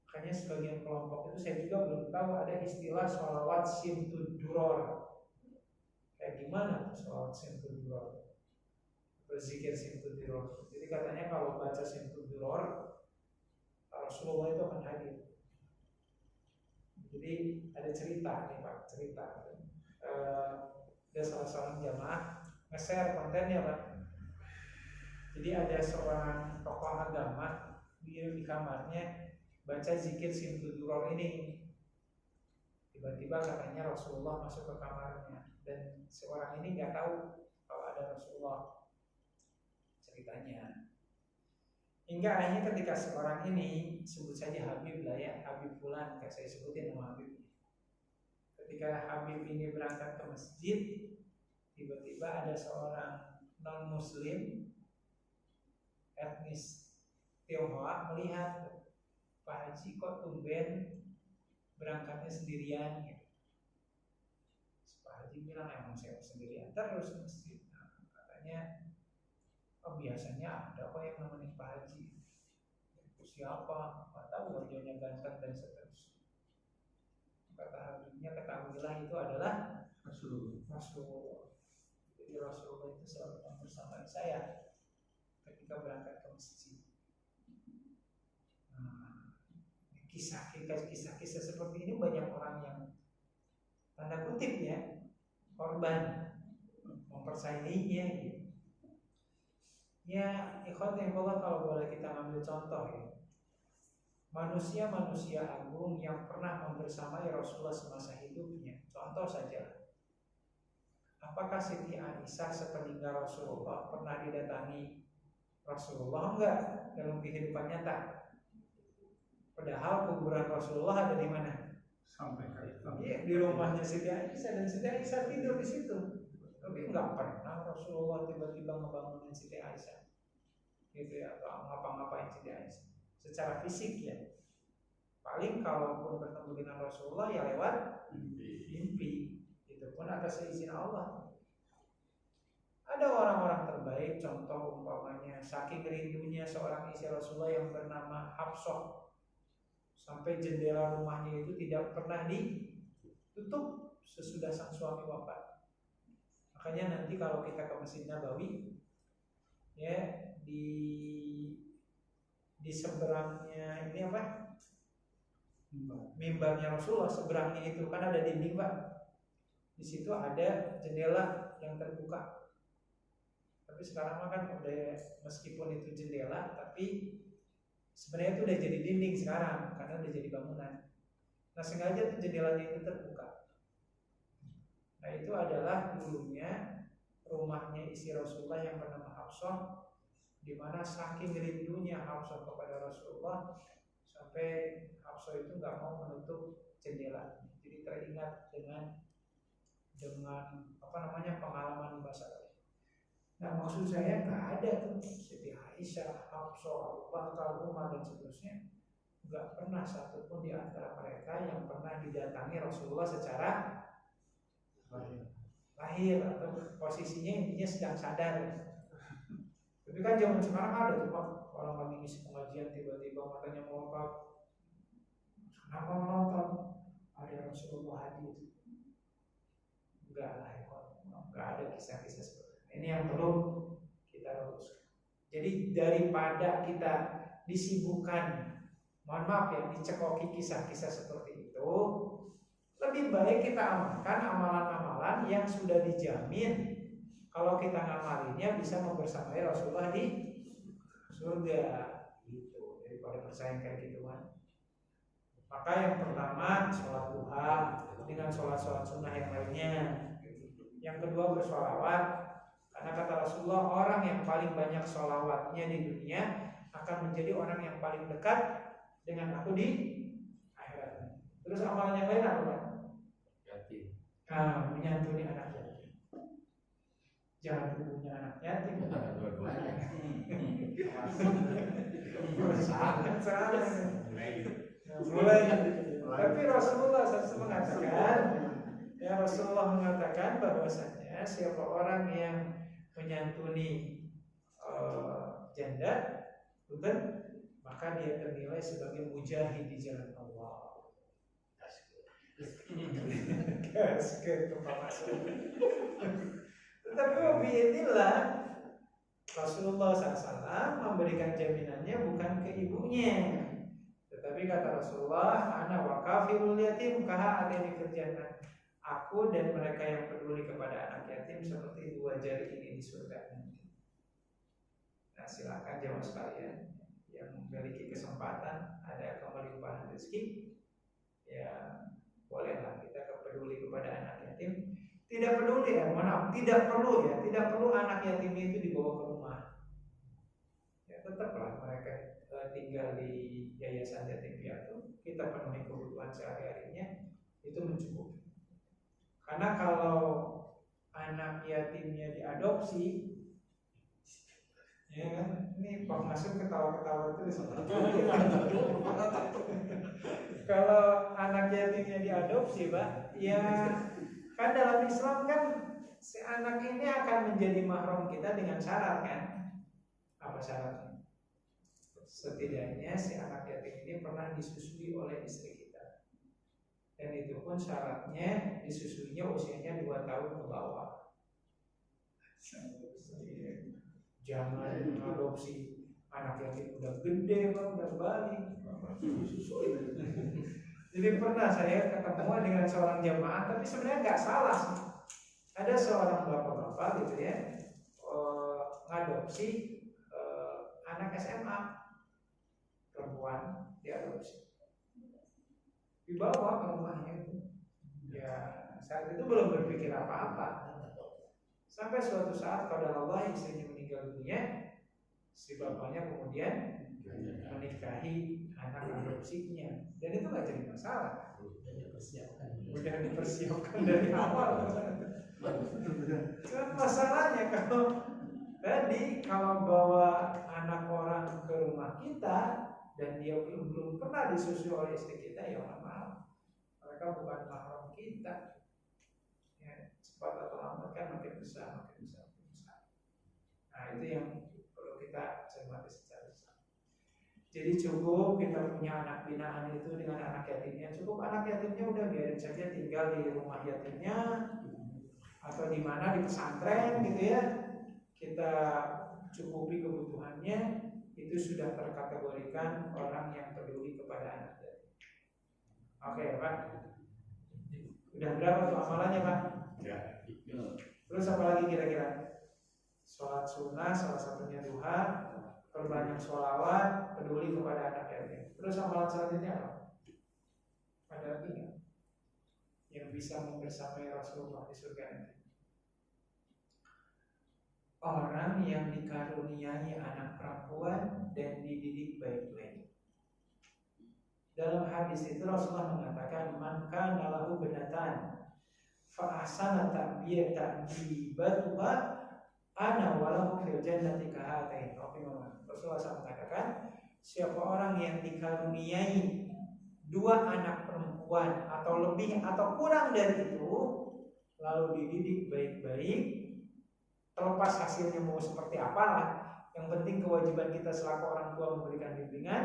Makanya sebagian kelompok itu saya juga belum tahu ada istilah sholawat simtud duror. Kayak gimana tuh sholawat simtud duror? Berzikir simtud duror. Jadi katanya kalau baca simtud duror, Rasulullah itu akan hadir. Jadi ada cerita nih Pak, cerita. Ada salah seorang jamaah nge-share kontennya Pak. Jadi ada seorang tokoh agama di kamarnya baca zikir simtud duror ini. Tiba-tiba katanya Rasulullah masuk ke kamarnya dan seorang ini nggak tahu kalau ada Rasulullah, ceritanya. Hingga akhirnya ketika seorang ini, sebut saja Habib lah ya, Habib Fulan, kayak saya sebutin nama Habib. Ketika Habib ini berangkat ke masjid, tiba-tiba ada seorang non-muslim etnis Tionghoa melihat Pak Haji kok tumben berangkatnya sendirian gitu. Pak Haji bilang emang saya sendirian terus ke masjid. Nah, katanya biasanya ada kok yang namanya Pak Haji. Itu siapa? Nggak tahu, wajahnya ganteng dan seterusnya. Kata Habibnya, ketahuilah itu adalah Rasulullah. Jadi Rasulullah itu selalu bersama saya ketika berangkat ke masjid. Kisah-kisah seperti ini banyak orang yang tanda kutip ya korban mempercayainya gitu. Ya ikhwan yang kalau boleh kita ambil contoh ya, manusia-manusia agung yang pernah membersamai Rasulullah semasa hidupnya. Contoh saja, apakah Siti Aisyah sepeninggal Rasulullah pernah didatangi Rasulullah enggak dalam kehidupan nyata. Padahal kuburan Rasulullah ada di mana? Sampai Iya, di rumahnya Siti Aisyah, dan Siti Aisyah tidur di situ. Tapi enggak pernah Rasulullah tiba-tiba ngebangunin Siti Aisyah, gitu ya, atau ngapa-ngapain Siti Aisyah secara fisik ya. Paling kalaupun bertemu dengan Rasulullah ya lewat mimpi. Itu pun atas izin Allah. Ada orang-orang terbaik, contoh umpamanya saking rindunya seorang istri Rasulullah yang bernama Hafsah, sampai jendela rumahnya itu tidak pernah ditutup sesudah sang suami wafat. Makanya nanti kalau kita ke Masjid Nabawi, ya di seberangnya ini apa? Mimbarnya Rasulullah, seberangnya itu kan ada dinding Pak. Di situ ada jendela yang terbuka. Tapi sekarang kan udah, meskipun itu jendela, tapi sebenarnya itu udah jadi dinding sekarang karena udah jadi bangunan. Nah sengaja tuh jendelanya itu terbuka. Nah itu adalah dulunya rumahnya istri Rasulullah yang bernama Hafsah, di mana saking rindunya Hafsah kepada Rasulullah sampai Hafsah itu nggak mau menutup jendela. Jadi teringat dengan apa namanya pengalaman masa. Nah maksud saya nggak ada tuh Siti Aisyah, Hafsah, Abu Bakar, Umar dan seterusnya, nggak pernah satupun di antara mereka yang pernah didatangi Rasulullah secara lahir atau posisinya intinya sedang sadar. Tapi kan zaman sekarang ada tuh Pak, orang lagi ngisi pengajian tiba-tiba matanya melompat, kenapa menonton? Ada Rasulullah hadir. Enggak lah, enggak ada kisah-kisah seperti itu. Ini yang perlu kita luruskan. Jadi daripada kita disibukkan, mohon maaf ya, dicekoki kisah-kisah seperti itu, lebih baik kita amalkan amalan-amalan yang sudah dijamin kalau kita ngamalinnya bisa membersamai Rasulullah di surga, gitu. Daripada percaya kayak gitu kan. Maka yang pertama sholat duha dengan sholat-sholat sunnah yang lainnya. Yang kedua bersholawat, karena kata Rasulullah orang yang paling banyak sholawatnya di dunia akan menjadi orang yang paling dekat dengan aku di akhirat. Terus amalan yang lain apa Pak? Yatim. Menyantuni anak yatim. Jangan punya anak yatim. Dua-duanya. Sangat. Mulai. Tapi Rasulullah SAW mengatakan, ya Rasulullah mengatakan bahwasanya siapa orang yang menyantuni janda, bukan, maka dia ternilai sebagai mujahid di jalan Allah. Gasket masuk. Tetapi biidznillah Rasulullah SAW memberikan jaminannya bukan ke ibunya, tetapi kata Rasulullah, ana wa kafirul yatim kaha atini fil jannah. Aku dan mereka yang peduli kepada anak yatim seperti dua jari ini di surga nanti. Nah silakan jemaah sekalian yang memiliki kesempatan ada kemelimpahan rezeki, ya bolehlah kita peduli kepada anak yatim. Tidak peduli ya, maaf, tidak perlu anak yatim itu dibawa ke rumah. Ya tetaplah mereka tinggal di yayasan yatim piatu, kita penuhi kebutuhan sehari-harinya, itu mencukupi. Karena kalau anak yatimnya diadopsi, ya kan, ini Pak Masuk ketawa-ketawa terus. Kalau anak yatimnya diadopsi, Pak, ya kan dalam Islam kan si anak ini akan menjadi mahram kita dengan syarat kan? Apa syaratnya? Setidaknya si anak yatim ini pernah disusui oleh istri kita. Dan itu pun syaratnya disusuinya usianya 2 tahun ke bawah. Jangan adopsi anak yatim udah gede Pak, udah balik disusui. Jadi pernah saya ketemu dengan seorang jamaah, tapi sebenarnya nggak salah sih. Ada seorang bapak-bapak gitu ya, ngadopsi anak SMA perempuan, diadopsi, dibawa ke rumahnya. Ya saat itu belum berpikir apa-apa. Sampai suatu saat qadar Allah istrinya meninggal dunia, Si bapaknya kemudian menikahi anak adopsinya, dan itu nggak jadi masalah. Udah dipersiapkan dari awal. Kan masalahnya kalau bawa anak orang ke rumah kita dan dia belum pernah disusui oleh istri kita, ya maaf, mereka bukan mahram kita. Ya, cepat atau lambat kan makin besar. Nah, itu yang perlu kita cermati secara besar. Jadi cukup kita punya anak binaan itu dengan anak yatimnya. Cukup anak yatimnya udah biarin saja tinggal di rumah yatimnya atau di mana, di pesantren gitu ya. Kita cukupi kebutuhannya, itu sudah terkategorikan orang yang peduli kepada anak yatim. Oke, Pak. Udah berapa tuh amalannya, Pak? Ya. Terus apa lagi kira-kira? Sholat sunnah, salah satunya duha, perbanyak sholawat, peduli kepada anak yatim. Terus amalan selanjutnya apa? Ada lagi nggak yang bisa membersamai Rasulullah di surga nanti? Orang yang dikaruniai anak perempuan dan dididik baik-baik. Dalam hadis itu Rasulullah mengatakan, man kana lahu binatan fa ahsana ta'dibatuha ana walahu fil jannati kahatain. Rasulullah SAW mengatakan, siapa orang yang dikaruniai dua anak perempuan atau lebih atau kurang dari itu, lalu dididik baik-baik, terlepas hasilnya mau seperti apalah, yang penting kewajiban kita selaku orang tua memberikan bimbingan,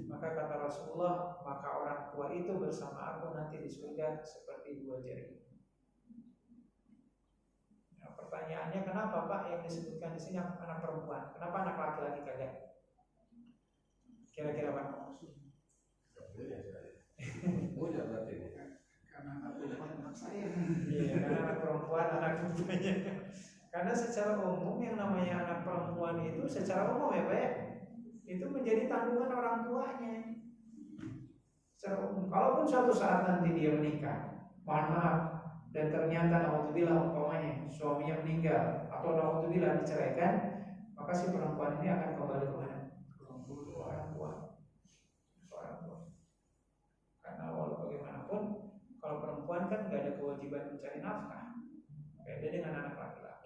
maka kata Rasulullah, maka orang tua itu bersama aku nanti di surga seperti dua jari. Nah, pertanyaannya, kenapa Pak yang disebutkan di sini anak perempuan? Kenapa anak laki-laki kagak? Kira-kira Pak? Mudah berarti. Karena anak perempuan anak saya. Iya, karena anak perempuan anak perempuannya. Karena secara umum yang namanya anak perempuan itu secara umum ya Pak ya, itu menjadi tanggungan orang tuanya. Secara umum, kalaupun suatu saat nanti dia menikah, mohon maaf, dan ternyata naudzubillah umpamanya suaminya meninggal atau naudzubillah diceraikan, maka si perempuan ini akan kembali ke mana? Orang tua. Karena walau bagaimanapun, kalau perempuan kan nggak ada kewajiban mencari nafkah, beda dengan anak laki-laki.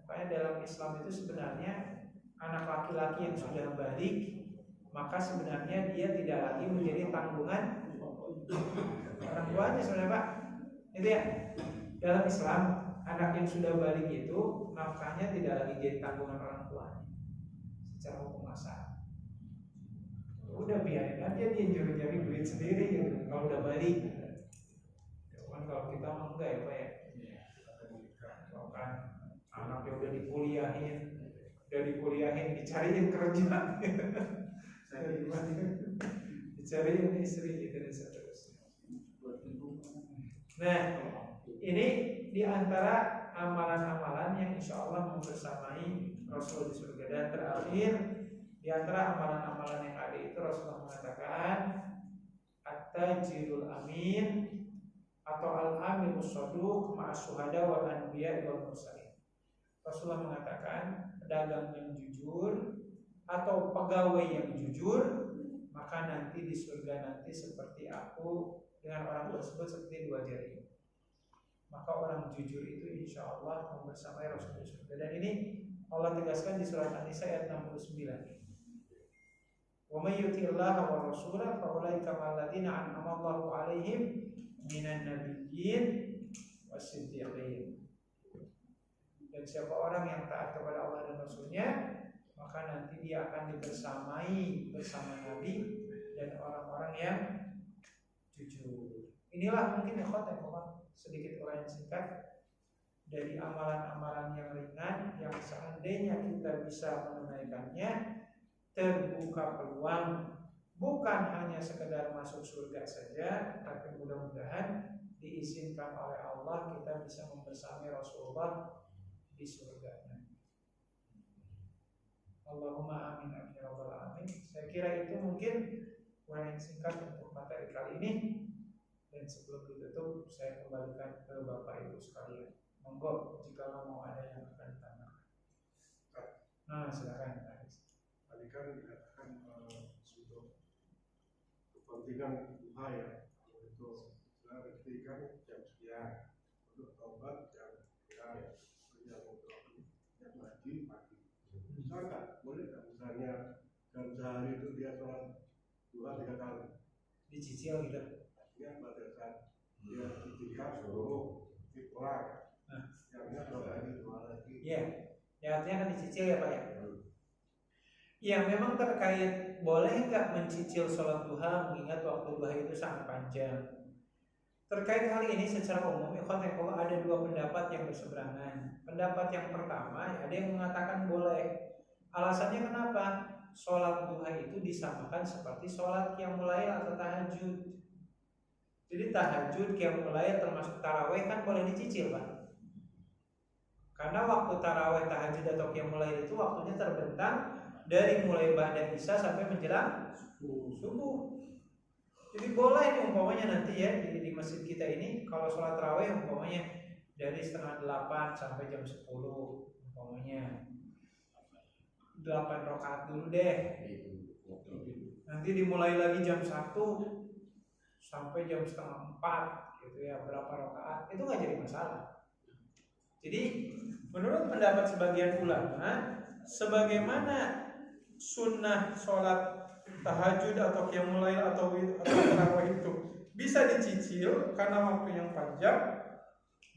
Makanya dalam Islam itu sebenarnya anak laki-laki yang sudah balik, maka sebenarnya dia tidak lagi menjadi tanggungan orang tuanya sebenarnya Pak. Itu ya, dalam Islam anak yang sudah balik itu nafkahnya tidak lagi jadi tanggungan orang tuanya secara hukum asal. Udah biarin aja dia nyari duit sendiri gitu, kalau udah balik. Cuman kalau kita mah enggak ya Pak ya. Kalau kan anaknya udah dikuliahin, dicariin kerja, dicariin istri gitu dan seterusnya. Nah, ini diantara amalan-amalan yang insya Allah membersamai Rasul di surga. Dan terakhir, diantara amalan-amalan yang ada itu Rasulullah mengatakan at-tajirul amin atau al-amin as-saduq ma'as syuhada wal anbiya wal mursalin. Rasulullah mengatakan pedagang yang jujur atau pegawai yang jujur, maka nanti di surga nanti seperti aku dengan orang tersebut seperti dua jari. Maka orang jujur itu insya Allah membersamai Rasul di surga. Dan ini Allah tegaskan di surat An-Nisa ayat 69. Wa may yuti'illaha wa rasulahu fa ulaika ma'al ladzina an'ama Allahu 'alaihim minan nabiyyin was-siddiqin. Dan siapa orang yang taat kepada Allah dan Rasulnya, maka nanti dia akan dibersamai bersama Nabi dan orang-orang yang jujur. Inilah mungkin sedikit uraian singkat dari amalan-amalan yang ringan yang seandainya kita bisa menunaikannya, terbuka peluang bukan hanya sekedar masuk surga saja, tapi mudah-mudahan diizinkan oleh Allah kita bisa membersamai Rasulullah di surganya. Allahumma amin amin ya rabbal alamin. Saya kira itu mungkin uraian singkat untuk materi kali ini. Dan sebelum ditutup, saya kembalikan ke Bapak Ibu sekalian. Monggo jika mau ada yang akan ditanya. silakan. Tadi kan dikatakan untuk kepentingan duha ya, untuk rezeki kan jam sekian, untuk taubat jam sekian, yang haji pagi. Bisa nggak? Boleh nggak misalnya dalam sehari itu dia sholat duha 3 kali? Dicicil gitu. Artinya pada saat dia itikaf suruh pulang. Jamnya 2 kali, 2 lagi. Iya, ya artinya kan dicicil ya Pak ya. Ya memang terkait boleh nggak mencicil sholat duha mengingat waktu duha itu sangat panjang. Terkait hal ini secara umum ada 2 pendapat yang berseberangan. Pendapat yang pertama ada yang mengatakan boleh. Alasannya kenapa? Sholat duha itu disamakan seperti sholat qiyamul lail atau tahajud. Jadi tahajud, qiyamul lail termasuk taraweh kan boleh dicicil Pak. Karena waktu taraweh, tahajud atau qiyamul lail itu waktunya terbentang dari mulai ba'da isya sampai menjelang subuh. Jadi boleh nih umpamanya nanti ya di masjid kita ini kalau sholat taraweh umpamanya dari setengah 8 sampai jam 10 umpamanya 8 rakaat dulu deh. Nanti dimulai lagi jam 1 sampai jam setengah 4 gitu ya, berapa rakaat itu nggak jadi masalah. Jadi menurut pendapat sebagian ulama, sebagaimana sunnah sholat tahajud atau qiyamul lail atau tarawih itu bisa dicicil karena waktu yang panjang,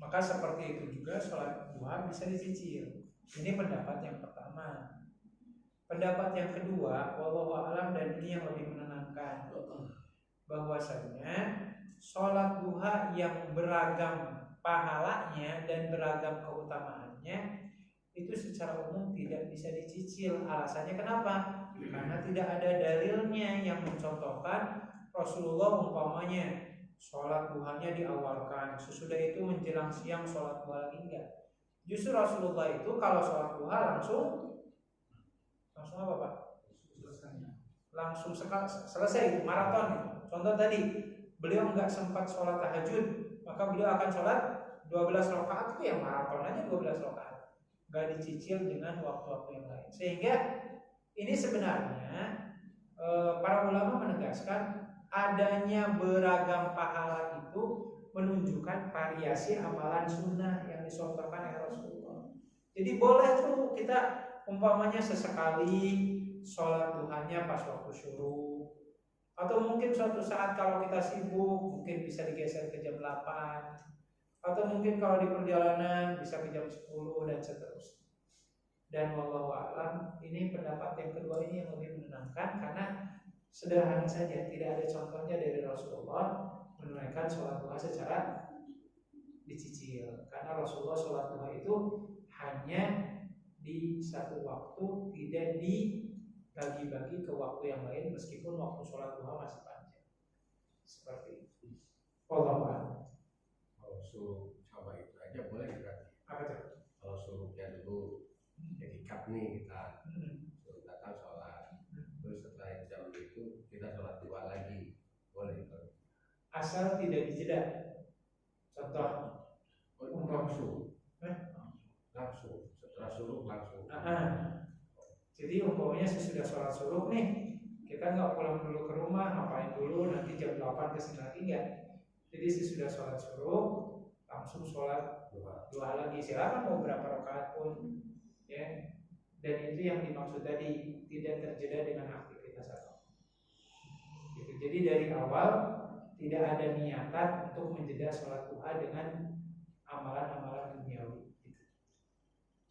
maka seperti itu juga sholat duha bisa dicicil. Ini pendapat yang pertama. Pendapat yang kedua, wallahu a'lam, dan ini yang lebih menenangkan, bahwasanya sholat duha yang beragam pahalanya dan beragam keutamaannya itu secara umum tidak bisa dicicil. Alasannya kenapa? Karena tidak ada dalilnya yang mencontohkan Rasulullah umpamanya sholat duhanya diawalkan, sesudah itu menjelang siang sholat duha lagi, enggak. Justru Rasulullah itu kalau sholat duha langsung apa Pak? Langsung selesai maraton. Contoh tadi beliau nggak sempat sholat tahajud, maka beliau akan sholat 12 rakaat itu yang maraton aja 12 rakaat, nggak dicicil dengan waktu-waktu yang lain. Sehingga ini sebenarnya para ulama menegaskan adanya beragam pahala itu menunjukkan variasi amalan sunnah yang dicontohkan oleh Rasulullah. Jadi boleh tuh kita umpamanya sesekali sholat duhanya pas waktu syuruk, atau mungkin suatu saat kalau kita sibuk mungkin bisa digeser ke jam 8, atau mungkin kalau di perjalanan bisa ke jam 10 dan seterusnya. Dan wallahu a'lam, ini pendapat yang kedua ini yang lebih menenangkan karena sederhana saja, tidak ada contohnya dari Rasulullah menunaikan sholat duha secara dicicil. Karena Rasulullah sholat duha itu hanya di satu waktu, tidak dibagi-bagi ke waktu yang lain meskipun waktu sholat duha masih panjang. Seperti itu. Wallahu a'lam. Kalau suruh sama itu aja boleh kan? Apa tuh? Kalau suruhnya dulu jadi kap nih kita suruh datang sholat, terus setelah jam itu kita sholat duha lagi, boleh kan? Asal tidak dijeda. Contoh Langsung setelah suruh langsung. Jadi umpamanya sesudah sholat suruh nih, kita nggak pulang dulu ke rumah, ngapain dulu nanti jam 8 kesini lagi, enggak. Jadi sesudah sholat suruh langsung sholat duha lagi, silakan mau berapa rakaat pun ya. Dan itu yang dimaksud tadi, tidak terjeda dengan aktivitas apapun gitu. Jadi dari awal tidak ada niatan untuk menjeda sholat duha dengan amalan-amalan duniawi gitu.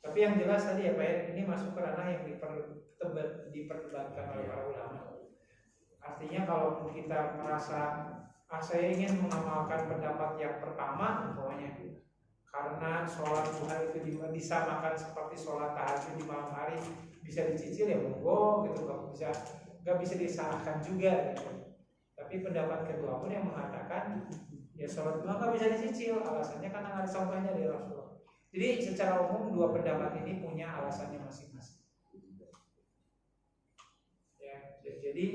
Tapi yang jelas tadi ya Pak ya, ini masuk ke ranah yang diperdebatkan oleh para ulama. Artinya kalau kita merasa saya ingin mengamalkan pendapat yang pertama umpamanya, karena sholat duha itu disamakan seperti sholat tahajud di malam hari, bisa dicicil ya monggo gitu, nggak bisa disalahkan juga gitu. Tapi pendapat kedua pun yang mengatakan ya sholat duha nggak bisa dicicil, alasannya karena nggak ada contohnya dari Rasulullah. Jadi secara umum dua pendapat ini punya alasannya masing-masing. Ya, jadi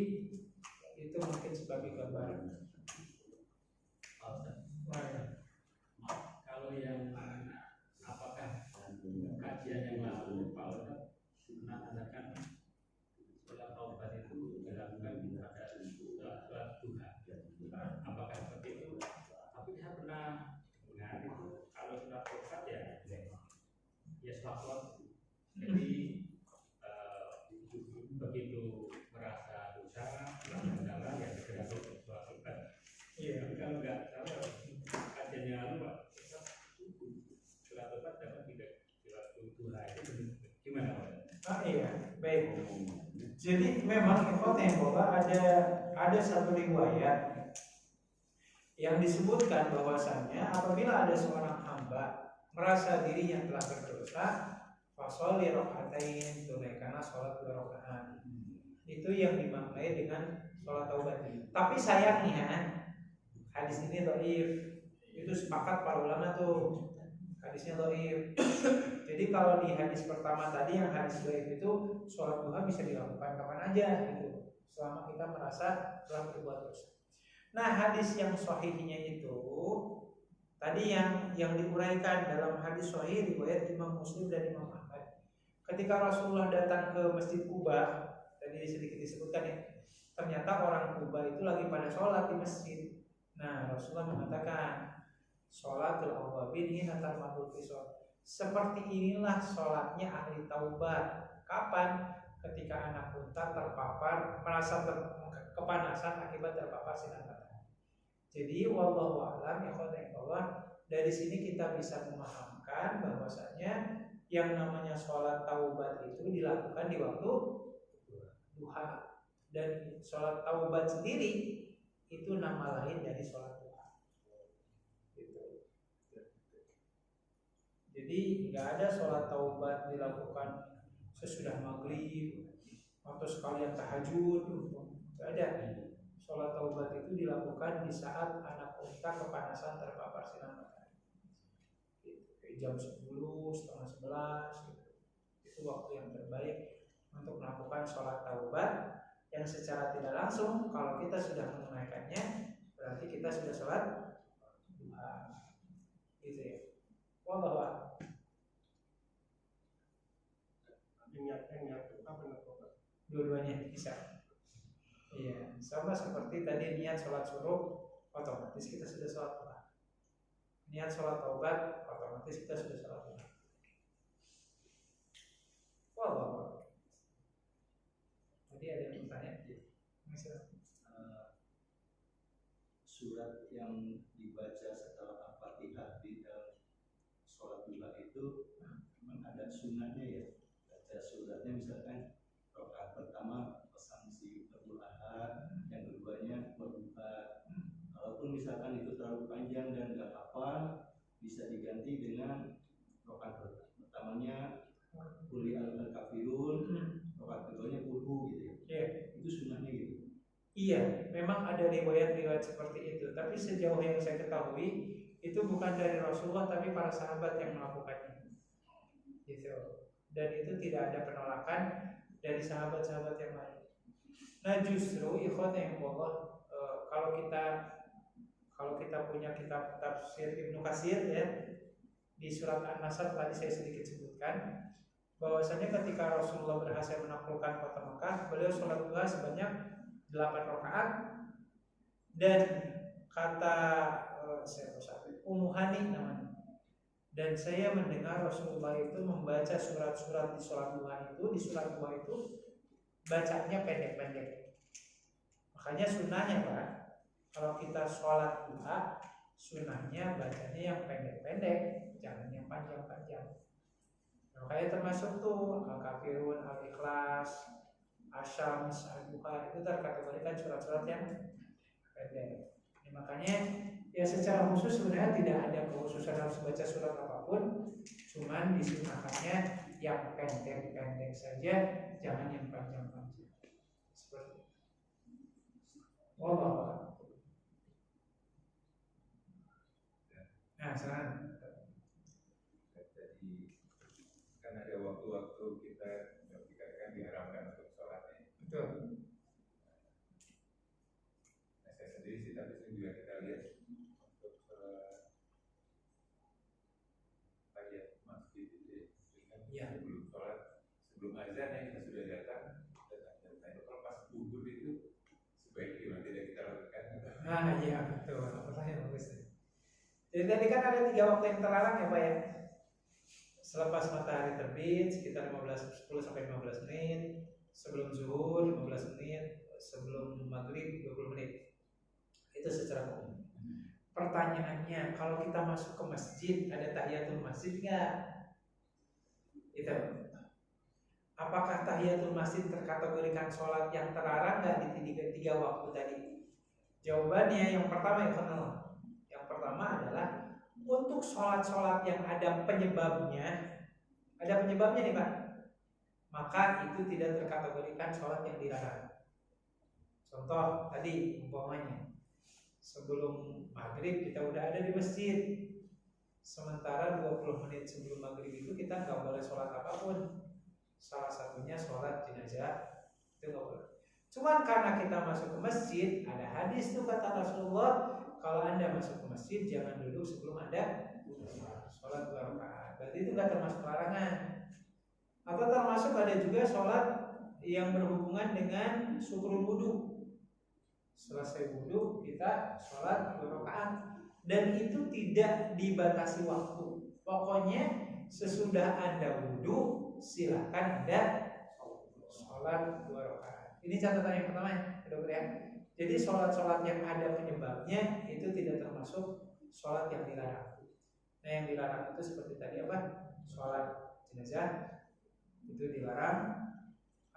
itu mungkin sebagai gambaran. Kalau yang apakah kajian yang lalu Pak Ustaz sunnah ada iya, baik. Jadi memang bahwa ada satu riwayat yang disebutkan bahwasannya apabila ada seorang hamba merasa dirinya telah berdosa, fasholli rakaatain, tunaikanlah sholat 2 rakaat. Itu yang dimaknai dengan sholat taubat. Tapi sayangnya hadis ini dhaif. Itu sepakat para ulama tuh. Hadisnya dhaif. Jadi kalau di hadis pertama tadi yang hadis dhaif itu sholat duha bisa dilakukan kapan aja gitu, selama kita merasa telah berbuat dosa. Nah, hadis yang sahihnya itu tadi yang diuraikan dalam hadis sahih riwayat Imam Muslim dan Imam Ahmad. Ketika Rasulullah datang ke Masjid Kuba, tadi sedikit disebutkan ya, ternyata orang Kuba itu lagi pada sholat di masjid. Nah, Rasulullah mengatakan, sholatul awwabin hina tarmadul fisol. Seperti inilah sholatnya ahli taubat. Kapan? Ketika anak unta terpapar, merasa kepanasan akibat terpapar sinar matahari. Jadi wallahu a'lam ya Allah, dari sini kita bisa memahamkan bahwasanya yang namanya sholat taubat itu dilakukan di waktu duha, dan sholat taubat sendiri itu nama lain dari sholat duha. Gitu. Jadi nggak ada sholat taubat dilakukan sesudah maghrib atau sekalian tahajud, nggak ada. Sholat taubat itu dilakukan di saat anak unta kepanasan terpapar sinar matahari. Jam 10, setengah 11 gitu. Itu waktu yang terbaik untuk melakukan sholat taubat yang secara tidak langsung kalau kita sudah menunaikannya berarti kita sudah sholat duha. Gitu ya. Wallahu a'lam. Niat apa taubat? Dua-duanya bisa. Iya, sama seperti tadi niat sholat suruh, otomatis kita sudah sholat duha. Niat sholat taubat, otomatis kita sudah sholat duha. Wallahu a'lam. Tadi ada yang bertanya? Surat yang dibaca setelah Al-Fatihah di dalam sholat duha itu memang ada sunnahnya ya. Baca suratnya misalkan rakaat pertama pesan si berdoa, yang keduanya berdoa. Walaupun misalkan itu terlalu panjang dan nggak hafal, bisa diganti dengan rakaat pertamanya Qul al-kafirun, rakaat keduanya Qul gitu ya. Yeah. Itu sunnahnya gitu. Iya, memang ada riwayat-riwayat seperti itu. Tapi sejauh yang saya ketahui itu bukan dari Rasulullah, tapi para sahabat yang melakukannya. Gitu. Dan itu tidak ada penolakan dari sahabat-sahabat yang lain. Nah, justru ikhwan yang Allah, kalau kita punya kitab tafsir Ibnu Katsir ya, di surat An-Nasr tadi saya sedikit sebutkan bahwasanya ketika Rasulullah berhasil menaklukkan kota Mekah, beliau sholat duha sebanyak 8 rakaat, dan kata Ummu Hani namanya, dan saya mendengar Rasulullah itu membaca surat-surat di sholat duha itu, bacanya pendek-pendek. Makanya sunnahnya Pak, kalau kita sholat duha, sunnahnya bacanya yang pendek-pendek, jangan yang panjang-panjang. Makanya termasuk tuh Al-Kafirun, Al-Ikhlas, Asyams, Al-Duha, itu terkategorikan surat-surat yang pendek. Makanya ya secara khusus sebenarnya tidak ada kekhususan harus baca surat apapun, cuman disunahkannya yang pendek-pendek saja, jangan yang panjang-panjang. Seperti itu. Wallahu. Nah, sekarang jadi kan ada waktu-waktu kita kan diharamkan untuk sholat. betul. Nah, saya sendiri sih tapi juga kita lihat untuk ayat masjid itu Ya. sebelum sholat, sebelum azan ya kita sudah datang. Dan itu kalau pas gugur itu sebaiknya tidak kita lakukan. Nah, iya betul. Pertanyaan bagus. Jadi tadi kan ada 3 waktu yang terlarang ya Pak ya. Selepas matahari terbit sekitar 10 sampai 15 menit, sebelum zuhur 15 menit, sebelum maghrib 20 menit. Itu secara umum. Pertanyaannya, kalau kita masuk ke masjid, ada tahiyatul masjid nggak? Itu. Apakah tahiyatul masjid terkategorikan sholat yang terlarang nggak di tiga waktu tadi? Jawabannya yang pertama yang pertama adalah untuk sholat-sholat yang ada penyebabnya nih Pak, maka itu tidak terkategorikan sholat yang dilarang. Contoh tadi umpamanya sebelum maghrib kita udah ada di masjid, sementara 20 menit sebelum maghrib itu kita nggak boleh sholat apapun. Salah satunya sholat jenazah, itu nggak boleh. Cuman karena kita masuk ke masjid, ada hadis tuh kata Rasulullah, kalau Anda masuk ke masjid jangan duduk sebelum Anda sholat 2 rakaat. Berarti itu nggak termasuk larangan. Atau termasuk ada juga sholat yang berhubungan dengan syukurul wudu. Selesai wudu kita sholat 2 rakaat, dan itu tidak dibatasi waktu. Pokoknya sesudah Anda wudu silakan Anda sholat 2 rakaat. Ini catatan yang pertama ya, dokter ya. Jadi sholat-sholat yang ada penyebabnya itu tidak termasuk sholat yang dilarang. Nah yang dilarang itu seperti tadi apa? Sholat jenazah itu dilarang.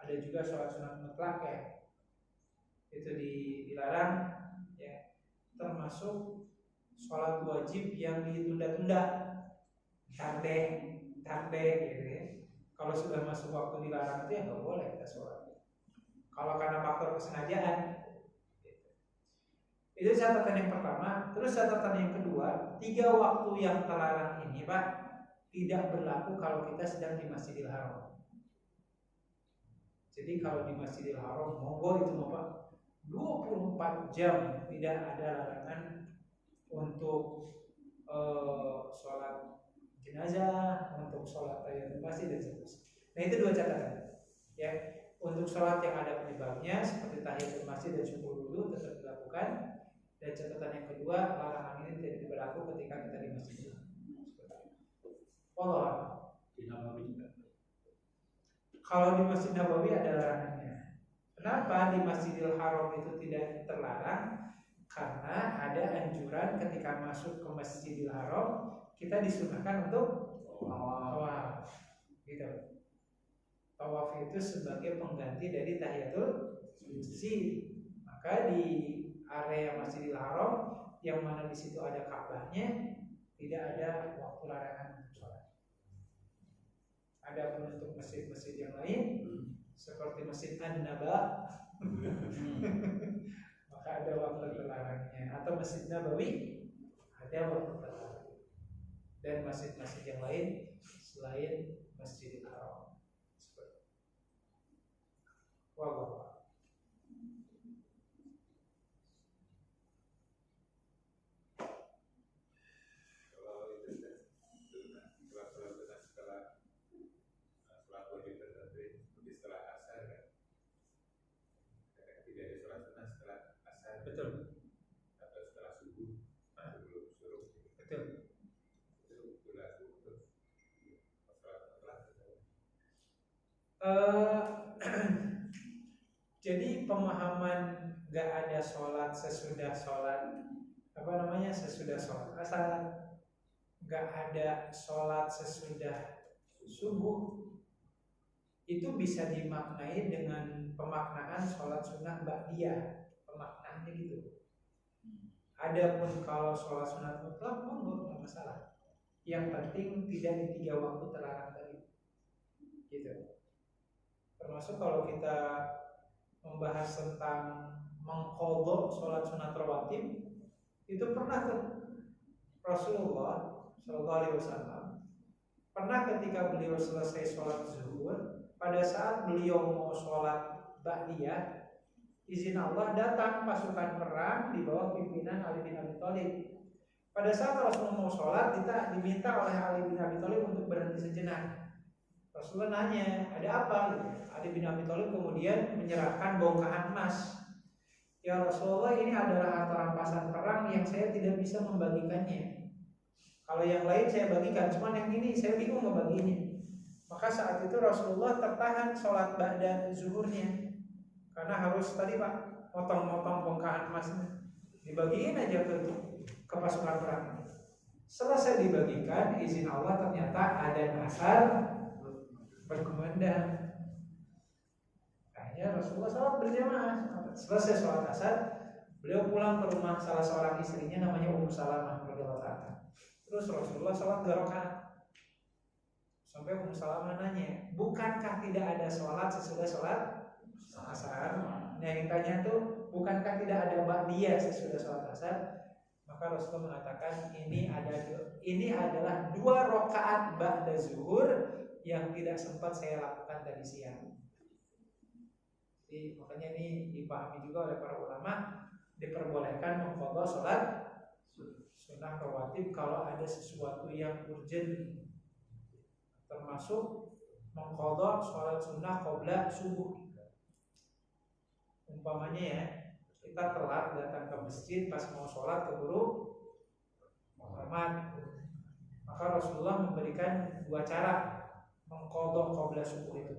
Ada juga sholat sunat mutlak ya, itu dilarang ya. Termasuk sholat wajib yang ditunda-tunda, tardeh gitu ya. Kalau sudah masuk waktu dilarang itu ya nggak boleh kita sholat. Kalau karena faktor kesengajaan, itu catatan yang pertama. Terus catatan yang kedua, 3 waktu yang terlarang ini Pak tidak berlaku kalau kita sedang di Masjidil Haram. Jadi kalau di Masjidil Haram monggo itu Pak 24 jam tidak ada larangan untuk sholat jenazah, untuk sholat tahiyatul masjid dan seterusnya. Nah itu 2 catatan ya. Untuk sholat yang ada penyebabnya seperti tahiyatul masjid dan syukur wudu tetap dilakukan. Dan catatan yang kedua, larangan ini tidak berlaku ketika kita di masjid. Kalau di Masjid Nabawi ada larangannya. Kenapa di Masjidil Haram itu tidak terlarang? Karena ada anjuran ketika masuk ke Masjidil Haram kita disunahkan untuk tawaf, gitu. Tawaf itu sebagai pengganti dari tahiyatul masjid. Maka di area Masjidil Haram yang mana di situ ada Ka'bahnya tidak ada waktu larangan sholat. Ada pun untuk masjid-masjid yang lain seperti Masjid An-Naba maka ada waktu terlarangnya, atau Masjid Nabawi ada waktu terlarang, dan masjid-masjid yang lain selain Masjidil Haram. Wallahu. Betul. Atau setelah subuh, sebelum suruh. Betul. Itu berlaku untuk jadi pemahaman nggak ada sholat sesudah sholat sesudah sholat asar, nggak ada sholat sesudah subuh, itu bisa dimaknai dengan pemaknaan sholat sunnah ba'diyah. Pemaknaannya gitu. Adapun kalau sholat sunat mutlak monggo nggak masalah. Yang penting tidak di 3 waktu terlarang tadi. Gitu. Termasuk kalau kita membahas tentang mengqadha sholat sunat rawatib, itu pernah tuh Rasulullah Shallallahu Alaihi Wasallam pernah ketika beliau selesai sholat zuhur, pada saat beliau mau sholat ba'diyah, izin Allah datang pasukan perang di bawah pimpinan Ali bin Abi Thalib. Pada saat Rasulullah mau sholat, kita diminta oleh Ali bin Abi Thalib untuk berhenti sejenak. Rasulullah nanya, ada apa? Ali bin Abi Thalib kemudian menyerahkan bongkahan emas. Ya Rasulullah, ini adalah harta rampasan perang yang saya tidak bisa membagikannya. Kalau yang lain saya bagikan, cuman yang ini saya bingung ngebaginya. Maka saat itu Rasulullah tertahan sholat ba'da zuhurnya. Karena harus tadi Pak motong-motong bongkahan emasnya, dibagiin aja ke pasukan perang. Selesai dibagikan, izin Allah ternyata adzan asar berkumandang. Rasulullah sholat berjamaah. Selesai sholat asar, beliau pulang ke rumah salah seorang istrinya namanya Ummu Salamah radhiyallahu anha. Terus Rasulullah sholat 2 rakaat. Sampai Ummu Salamah nanya, bukankah tidak ada sholat sesudah sholat asar? Nah yang tanya tuh, bukankah tidak ada ba'diyah sesudah sholat asar? Maka Rasulullah mengatakan ini adalah 2 rakaat ba'da zuhur yang tidak sempat saya lakukan tadi siang. Jadi makanya ini dipahami juga oleh para ulama, diperbolehkan mengqadha sholat sunnah rawatib kalau ada sesuatu yang urgent, termasuk mengqadha sholat sunnah qabla subuh. Umpamanya ya, kita telat datang ke masjid pas mau sholat keburu Muhammad, maka Rasulullah memberikan 2 cara mengqadha qabla subuh itu.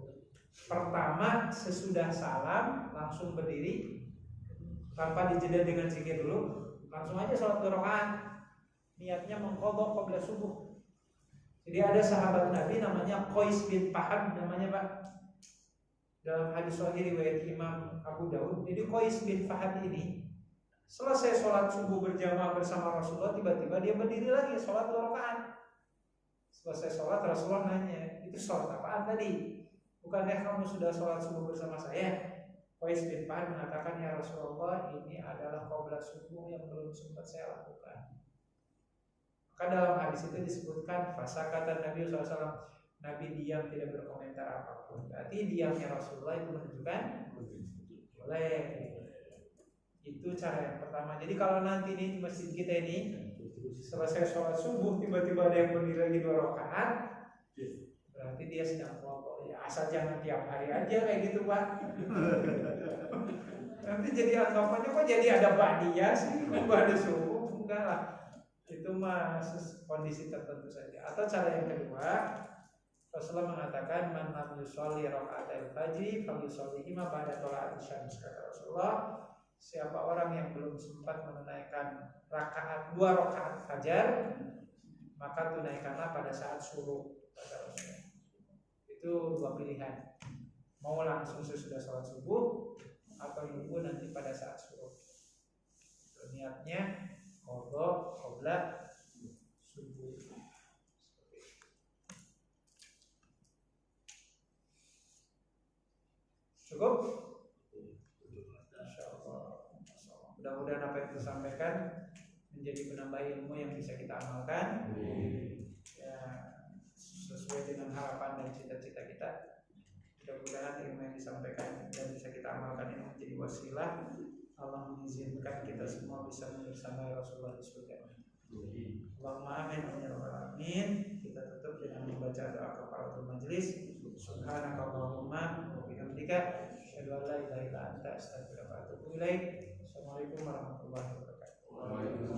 Pertama, sesudah salam langsung berdiri tanpa dijeda dengan zikir dulu, langsung aja sholat 2 rakaat. Niatnya mengqadha qabla subuh. Jadi ada sahabat Nabi namanya Qais bin Fahad namanya Pak. Dalam hadis sahih riwayat Imam Abu Daud. Jadi Qais bin Fahad ini selesai sholat subuh berjamaah bersama Rasulullah, tiba-tiba dia berdiri lagi sholat 2 rakaat. Selesai sholat Rasulullah nanya, itu sholat apaan tadi? Bukankah kamu sudah sholat subuh bersama saya? Qais bin Fahad mengatakan, ya Rasulullah, ini adalah qabla subuh yang belum sempat saya lakukan. Maka dalam hadis itu disebutkan fasakata Nabi SAW, Nabi diam tidak berkomentar apapun. Berarti diamnya Rasulullah itu menunjukkan boleh. Itu cara yang pertama. Jadi kalau nanti nih di masjid kita ini selesai sholat subuh tiba-tiba ada yang berdiri lagi 2 rakaat, berarti dia sedang kelompok. Ya asal jangan tiap hari aja kayak gitu Pak. Nanti jadi anggapannya kok jadi ada ba'diyah sih, kok ada subuh? Enggak lah. Itu mah kondisi tertentu saja. Atau cara yang kedua, Rasulullah mengatakan man lam yusolli raka'atal fajri falyusallihima ba'da thala'ati syams. Kata Rasulullah, siapa orang yang belum sempat menunaikan 2 rakaat fajar, maka tunaikanlah pada saat subuh. Kata Rasulullah. Itu 2 pilihan. Mau langsung sesudah sholat subuh atau nunggu nanti pada saat subuh. Niatnya qadha qabla subuh. Cukup? Insyaallah. Mudah-mudahan apa yang disampaikan menjadi penambah ilmu yang bisa kita amalkan. Ya, sesuai dengan harapan dan cita-cita kita. Mudah-mudahan ilmu yang disampaikan dan bisa kita amalkan ini menjadi wasilah Allah mengizinkan kita semua bisa bersama Rasulullah di surga. Allahumma amin ya rabbal alamin. Kita tutup dengan membaca doa kafaratul majelis. Subhanakallahumma wa bihamdika asyhadu an la ilaha illa anta astaghfiruka wa atubu ilaik. Assalamualaikum warahmatullahi wabarakatuh.